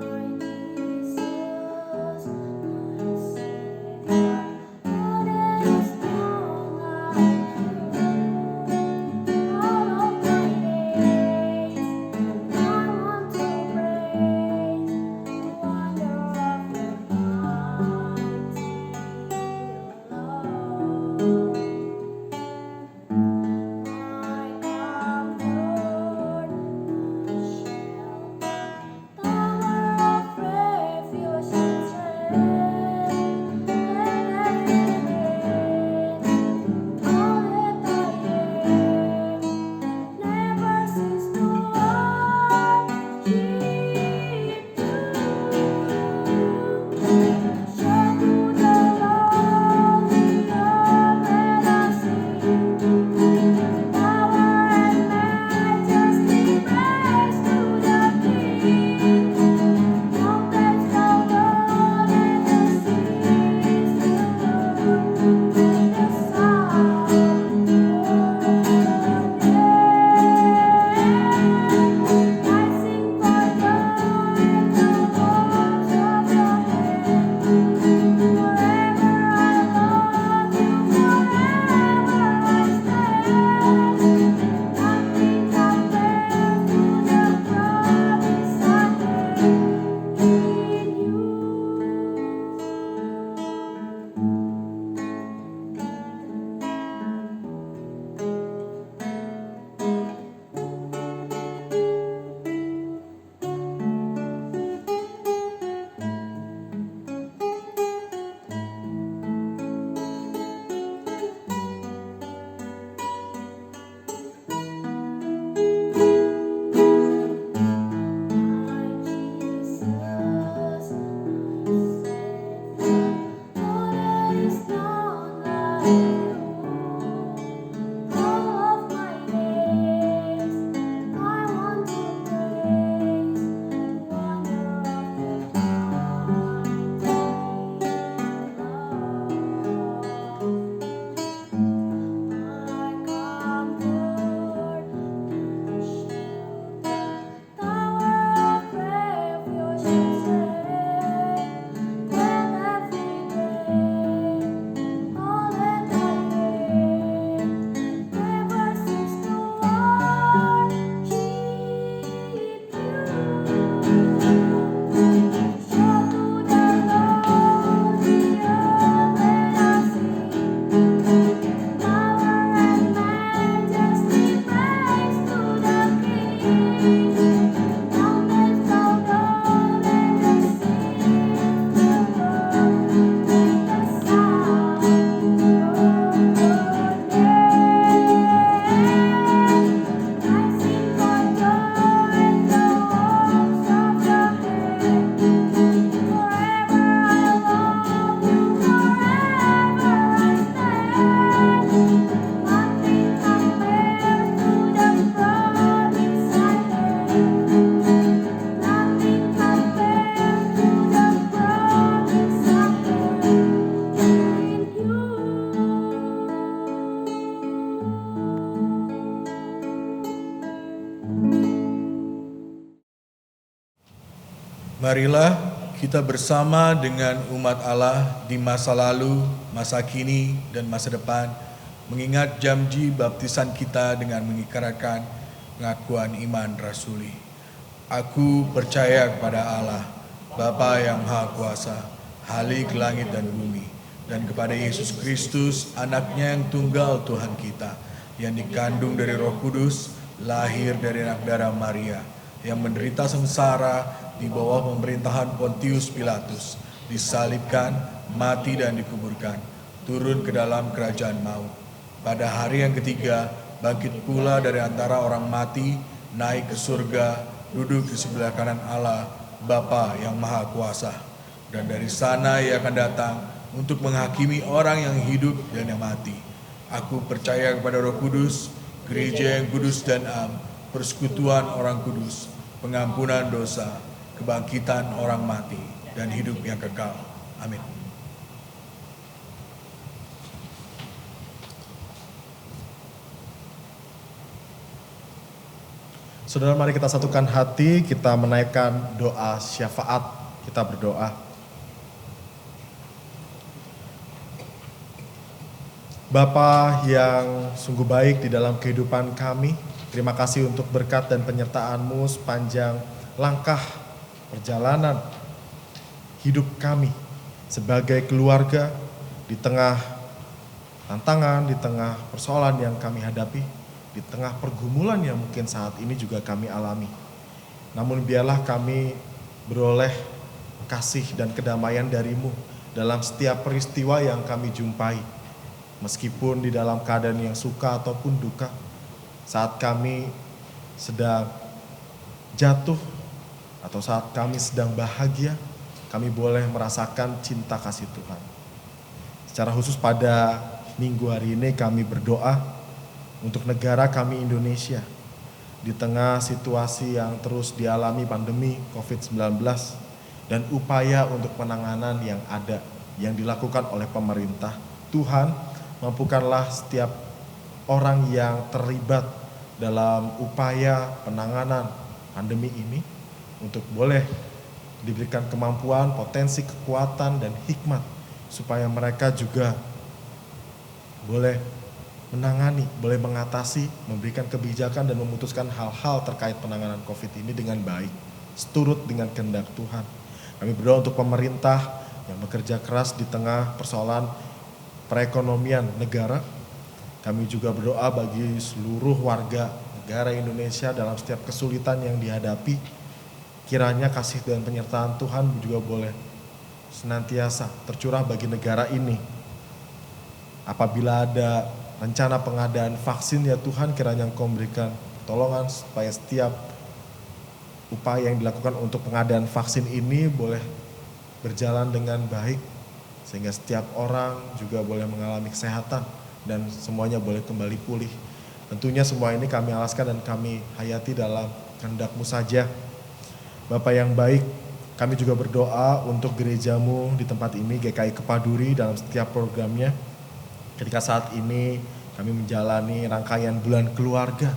My Jesus, my Marilah kita bersama dengan umat Allah di masa lalu, masa kini, dan masa depan, mengingat janji baptisan kita dengan mengikrarkan pengakuan iman rasuli. Aku percaya kepada Allah, Bapa yang Maha Kuasa, Halik langit dan bumi, dan kepada Yesus Kristus, anaknya yang tunggal Tuhan kita, yang dikandung dari Roh Kudus, lahir dari anak darah Maria, yang menderita sengsara di bawah pemerintahan Pontius Pilatus, disalibkan, mati dan dikuburkan, turun ke dalam kerajaan maut. Pada hari yang ketiga, bangkit pula dari antara orang mati, naik ke surga, duduk di sebelah kanan Allah, Bapa yang Maha Kuasa. Dan dari sana ia akan datang untuk menghakimi orang yang hidup dan yang mati. Aku percaya kepada Roh Kudus, gereja yang kudus dan am, persekutuan orang kudus, pengampunan dosa, kebangkitan orang mati, dan hidup yang kekal. Amin. Saudara, mari kita satukan hati, kita menaikkan doa syafaat, kita berdoa. Bapa yang sungguh baik di dalam kehidupan kami, terima kasih untuk berkat dan penyertaan-Mu sepanjang langkah perjalanan hidup kami sebagai keluarga di tengah tantangan, di tengah persoalan yang kami hadapi, di tengah pergumulan yang mungkin saat ini juga kami alami. Namun biarlah kami beroleh kasih dan kedamaian dari-Mu dalam setiap peristiwa yang kami jumpai. Meskipun di dalam keadaan yang suka ataupun duka, saat kami sedang jatuh atau saat kami sedang bahagia, kami boleh merasakan cinta kasih Tuhan. Secara khusus pada minggu hari ini kami berdoa untuk negara kami Indonesia. Di tengah situasi yang terus dialami pandemi COVID-19 dan upaya untuk penanganan yang ada, yang dilakukan oleh pemerintah. Tuhan, mampukanlah setiap orang yang terlibat dalam upaya penanganan pandemi ini untuk boleh diberikan kemampuan, potensi, kekuatan, dan hikmat supaya mereka juga boleh menangani, boleh mengatasi, memberikan kebijakan dan memutuskan hal-hal terkait penanganan COVID ini dengan baik, seturut dengan kehendak Tuhan. Kami berdoa untuk pemerintah yang bekerja keras di tengah persoalan perekonomian negara. Kami juga berdoa bagi seluruh warga negara Indonesia dalam setiap kesulitan yang dihadapi. Kiranya kasih dan penyertaan Tuhan juga boleh senantiasa tercurah bagi negara ini. Apabila ada rencana pengadaan vaksin, ya Tuhan, kiranya Engkau memberikan pertolongan supaya setiap upaya yang dilakukan untuk pengadaan vaksin ini boleh berjalan dengan baik, sehingga setiap orang juga boleh mengalami kesehatan dan semuanya boleh kembali pulih. Tentunya semua ini kami alaskan dan kami hayati dalam kehendak-Mu saja. Bapa yang baik, kami juga berdoa untuk gereja-Mu di tempat ini, GKI Kepaduri, dalam setiap programnya. Ketika saat ini kami menjalani rangkaian bulan keluarga.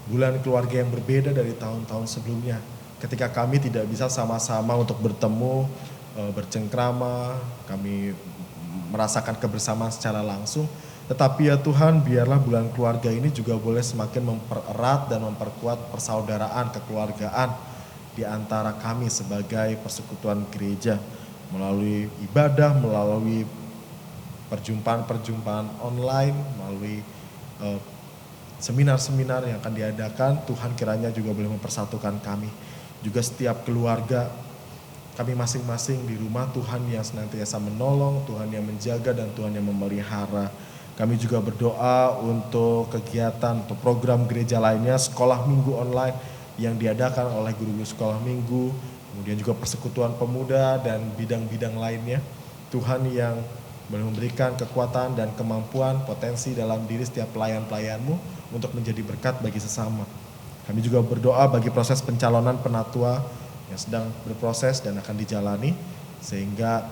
Bulan keluarga yang berbeda dari tahun-tahun sebelumnya. Ketika kami tidak bisa sama-sama untuk bertemu, bercengkrama, kami merasakan kebersamaan secara langsung. Tetapi ya Tuhan, biarlah bulan keluarga ini juga boleh semakin mempererat dan memperkuat persaudaraan, kekeluargaan di antara kami sebagai persekutuan gereja. Melalui ibadah, melalui perjumpaan-perjumpaan online, melalui seminar-seminar yang akan diadakan, Tuhan kiranya juga boleh mempersatukan kami. Juga setiap keluarga, kami masing-masing di rumah, Tuhan yang senantiasa menolong, Tuhan yang menjaga, dan Tuhan yang memelihara. Kami juga berdoa untuk kegiatan, untuk program gereja lainnya, sekolah minggu online yang diadakan oleh guru-guru sekolah minggu, kemudian juga persekutuan pemuda dan bidang-bidang lainnya. Tuhan yang boleh memberikan kekuatan dan kemampuan, potensi dalam diri setiap pelayan-pelayan-Mu untuk menjadi berkat bagi sesama. Kami juga berdoa bagi proses pencalonan penatua yang sedang berproses dan akan dijalani, sehingga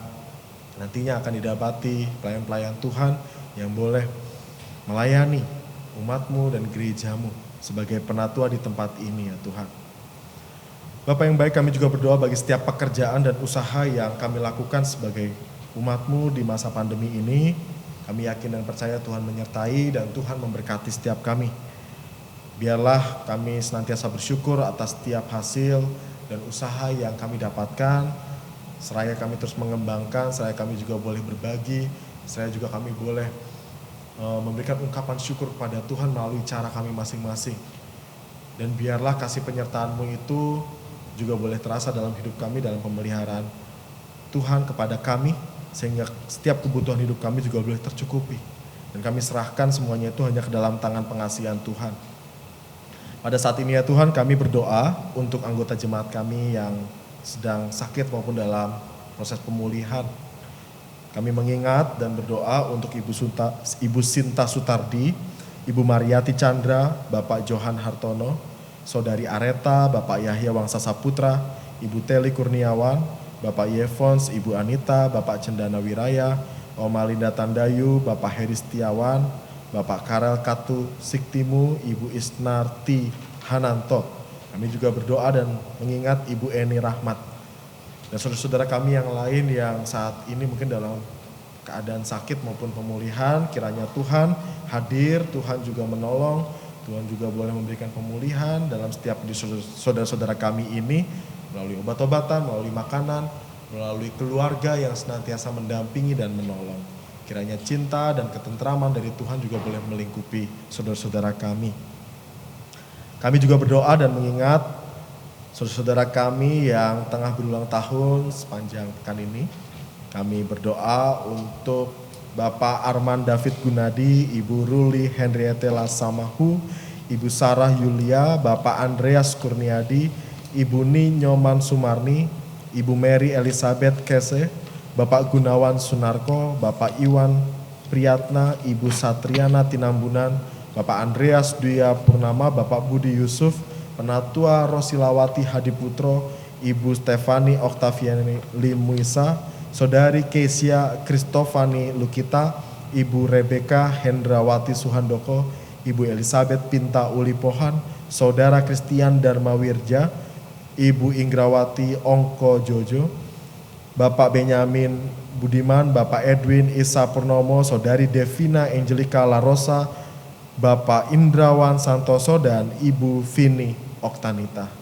nantinya akan didapati pelayan-pelayan Tuhan yang boleh melayani umat-Mu dan gereja-Mu sebagai penatua di tempat ini ya Tuhan. Bapak yang baik, kami juga berdoa bagi setiap pekerjaan dan usaha yang kami lakukan sebagai umat-Mu di masa pandemi ini. Kami yakin dan percaya Tuhan menyertai dan Tuhan memberkati setiap kami. Biarlah kami senantiasa bersyukur atas setiap hasil dan usaha yang kami dapatkan. Seraya kami terus mengembangkan, seraya kami juga boleh berbagi, seraya juga kami boleh memberikan ungkapan syukur kepada Tuhan melalui cara kami masing-masing. Dan biarlah kasih penyertaan-Mu itu juga boleh terasa dalam hidup kami, dalam pemeliharaan Tuhan kepada kami, sehingga setiap kebutuhan hidup kami juga boleh tercukupi. Dan kami serahkan semuanya itu hanya ke dalam tangan pengasihan Tuhan. Pada saat ini ya Tuhan, kami berdoa untuk anggota jemaat kami yang sedang sakit maupun dalam proses pemulihan. Kami mengingat dan berdoa untuk Ibu Sinta Sutardi, Ibu Mariati Chandra, Bapak Johan Hartono, Saudari Areta, Bapak Yahya Wangsa Saputra, Ibu Teli Kurniawan, Bapak Yevons, Ibu Anita, Bapak Cendana Wiraya, Om Alinda Tandayu, Bapak Heri Setiawan, Bapak Karel Katu Siktimu, Ibu Isnarti Hananto. Kami juga berdoa dan mengingat Ibu Eni Rahmat. Dan saudara-saudara kami yang lain yang saat ini mungkin dalam keadaan sakit maupun pemulihan, kiranya Tuhan hadir, Tuhan juga menolong, Tuhan juga boleh memberikan pemulihan dalam setiap saudara-saudara kami ini, melalui obat-obatan, melalui makanan, melalui keluarga yang senantiasa mendampingi dan menolong. Kiranya cinta dan ketentraman dari Tuhan juga boleh melingkupi saudara-saudara kami. Kami juga berdoa dan mengingat saudara-saudara kami yang tengah berulang tahun sepanjang pekan ini. Kami berdoa untuk Bapak Arman David Gunadi, Ibu Ruli Henriette Lasamahu, Ibu Sarah Yulia, Bapak Andreas Kurniadi, Ibu Ni Nyoman Sumarni, Ibu Mary Elizabeth Kese, Bapak Gunawan Sunarko, Bapak Iwan Priyatna, Ibu Satriana Tinambunan, Bapak Andreas Duya Purnama, Bapak Budi Yusuf, Penatua Rosilawati Hadiputro, Ibu Stefani Oktaviani Limuisa, Saudari Kesia Kristofani Lukita, Ibu Rebeka Hendrawati Suhandoko, Ibu Elizabeth Pinta Ulipohan, Saudara Christian Dharmawirja, Ibu Ingrawati Ongko Jojo, Bapak Benyamin Budiman, Bapak Edwin Isa Purnomo, Saudari Devina Angelika Larosa, Bapak Indrawan Santoso, dan Ibu Vini Oktanita.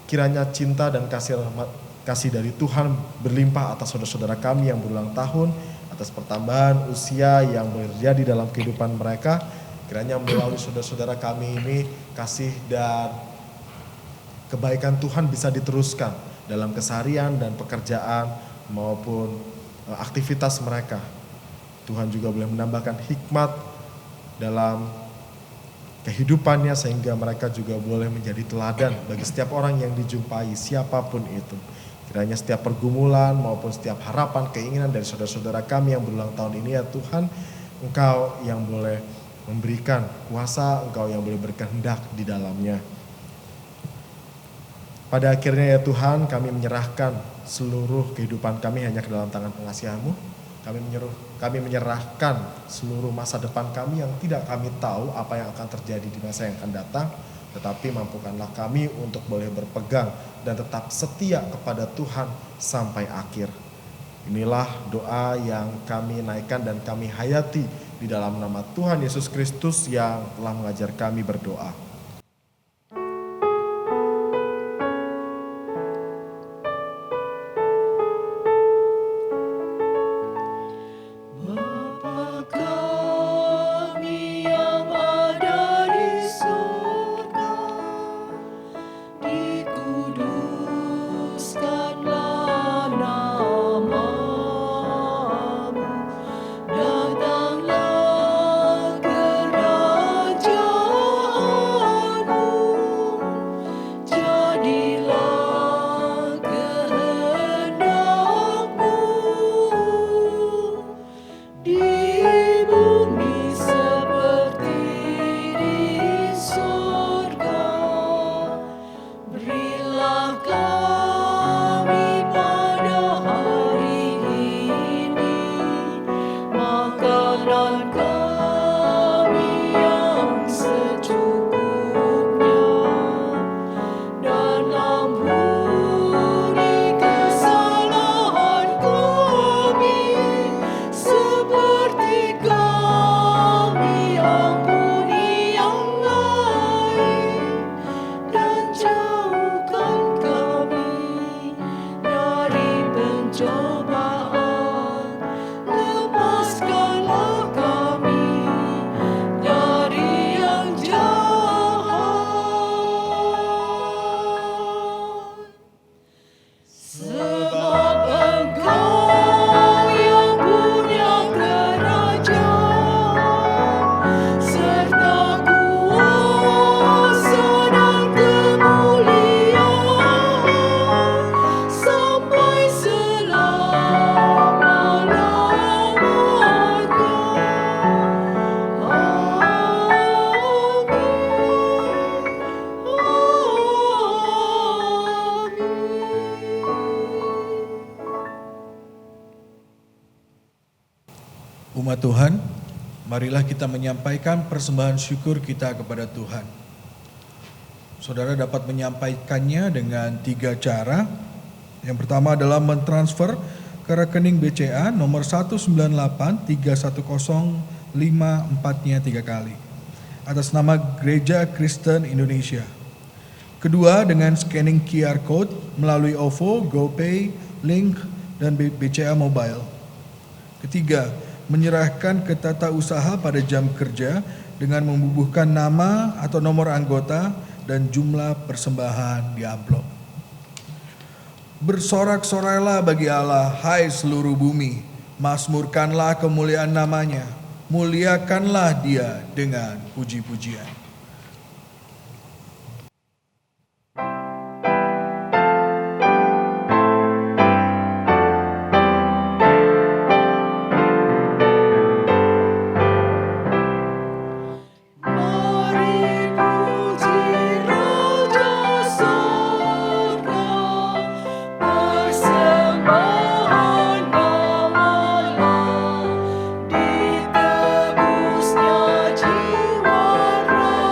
Kiranya cinta dan kasih dari Tuhan berlimpah atas saudara-saudara kami yang berulang tahun, atas pertambahan usia yang terjadi dalam kehidupan mereka. Kiranya melalui saudara-saudara kami ini, kasih dan kebaikan Tuhan bisa diteruskan dalam keseharian dan pekerjaan maupun aktivitas mereka. Tuhan juga boleh menambahkan hikmat dalam kehidupannya sehingga mereka juga boleh menjadi teladan bagi setiap orang yang dijumpai, siapapun itu. Kiranya setiap pergumulan maupun setiap harapan, keinginan dari saudara-saudara kami yang berulang tahun ini ya Tuhan, Engkau yang boleh memberikan kuasa, Engkau yang boleh berkehendak di dalamnya. Pada akhirnya ya Tuhan, kami menyerahkan seluruh kehidupan kami hanya ke dalam tangan pengasihan-Mu. Kami menyerahkan seluruh masa depan kami yang tidak kami tahu apa yang akan terjadi di masa yang akan datang. Tetapi mampukanlah kami untuk boleh berpegang dan tetap setia kepada Tuhan sampai akhir. Inilah doa yang kami naikkan dan kami hayati di dalam nama Tuhan Yesus Kristus yang telah mengajar kami berdoa. Bapa kami yang ada di surga, dikuduskanlah nama-Mu, datanglah kerajaan-Mu, jadilah kehendak-Mu di bumi seperti di surga. Berilah kami pada hari ini makanan kami yang secukupnya, dan ampuni kesalahan kami seperti kami ampuni yang lain, dan jauhkan kami dari pencobaan, lepaskanlah kami dari yang jahat. Sebab Engkau yang punya kerajaan, serta kuasa dan kemuliaan, sampai selama-lamanya. Umat Tuhan, marilah kita menyampaikan persembahan syukur kita kepada Tuhan. Saudara dapat menyampaikannya dengan 3 cara. Yang pertama adalah mentransfer ke rekening BCA nomor 198310554-nya 3 kali atas nama Gereja Kristen Indonesia. Kedua, dengan scanning QR code melalui OVO, GoPay, Link, dan BCA Mobile. Ketiga, menyerahkan ke tata usaha pada jam kerja dengan membubuhkan nama atau nomor anggota dan jumlah persembahan di amplop. Bersorak-sorailah bagi Allah, hai seluruh bumi, mazmurkanlah kemuliaan namanya, muliakanlah Dia dengan puji-pujian. Mari puji Raja Sorga, persembahan damailah, ditebusnya jiwa rakyat.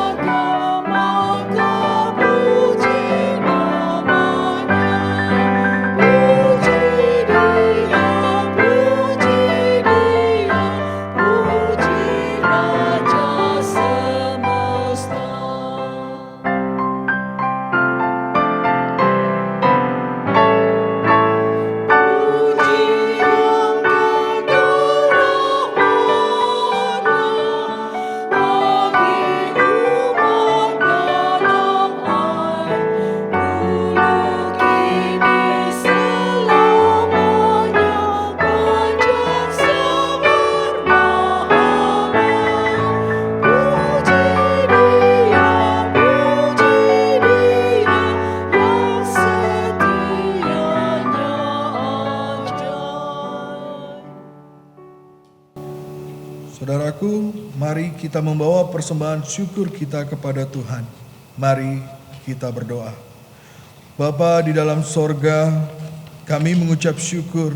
Saudaraku, mari kita membawa persembahan syukur kita kepada Tuhan. Mari kita berdoa. Bapa di dalam sorga, kami mengucap syukur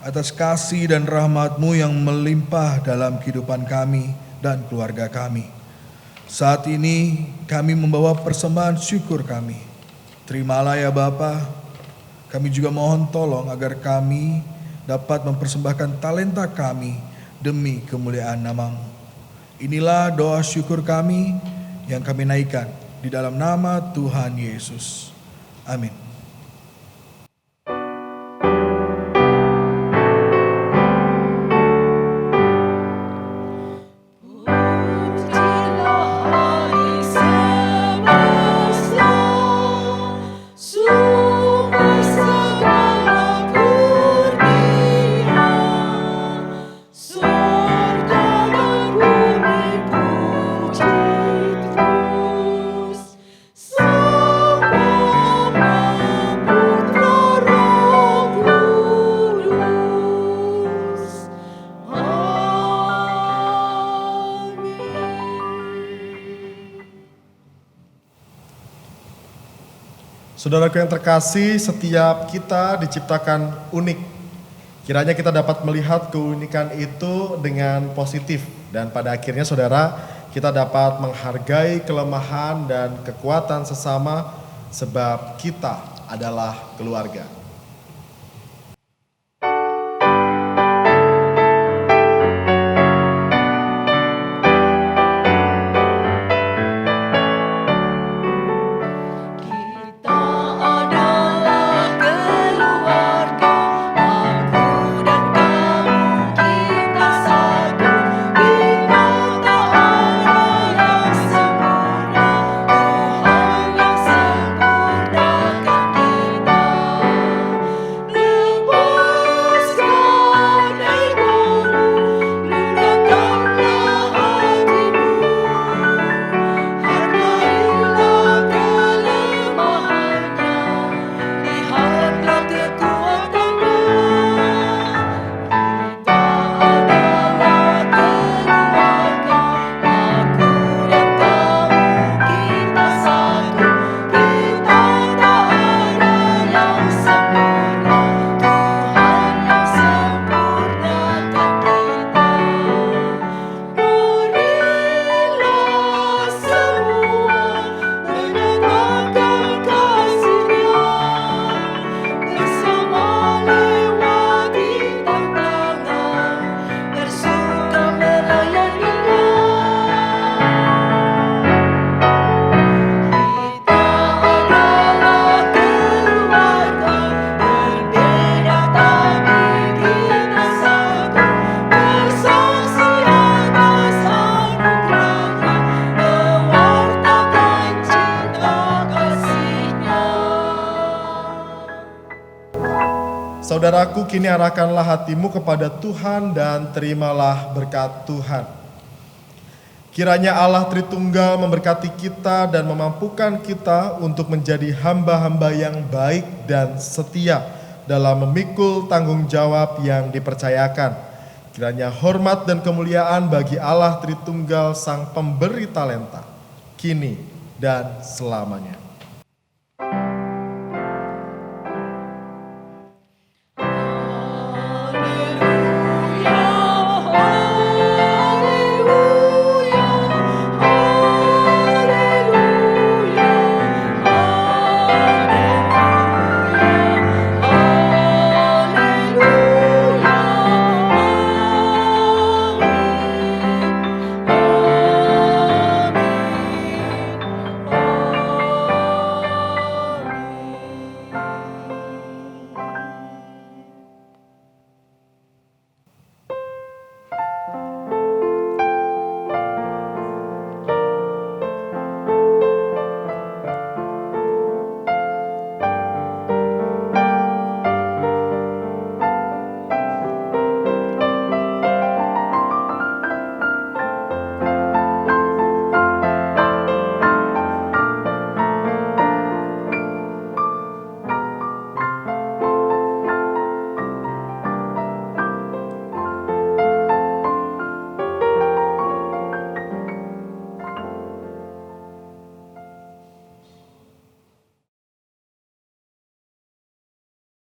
atas kasih dan rahmat-Mu yang melimpah dalam kehidupan kami dan keluarga kami. Saat ini kami membawa persembahan syukur kami. Terimalah ya Bapa, kami juga mohon tolong agar kami dapat mempersembahkan talenta kami demi kemuliaan nama-Mu. Inilah doa syukur kami yang kami naikkan di dalam nama Tuhan Yesus. Amin. Saudaraku yang terkasih, setiap kita diciptakan unik. Kiranya kita dapat melihat keunikan itu dengan positif. Dan pada akhirnya saudara, kita dapat menghargai kelemahan dan kekuatan sesama sebab kita adalah keluarga. Saudaraku, kini arahkanlah hatimu kepada Tuhan dan terimalah berkat Tuhan. Kiranya Allah Tritunggal memberkati kita dan memampukan kita untuk menjadi hamba-hamba yang baik dan setia dalam memikul tanggung jawab yang dipercayakan. Kiranya hormat dan kemuliaan bagi Allah Tritunggal Sang Pemberi Talenta, kini dan selamanya.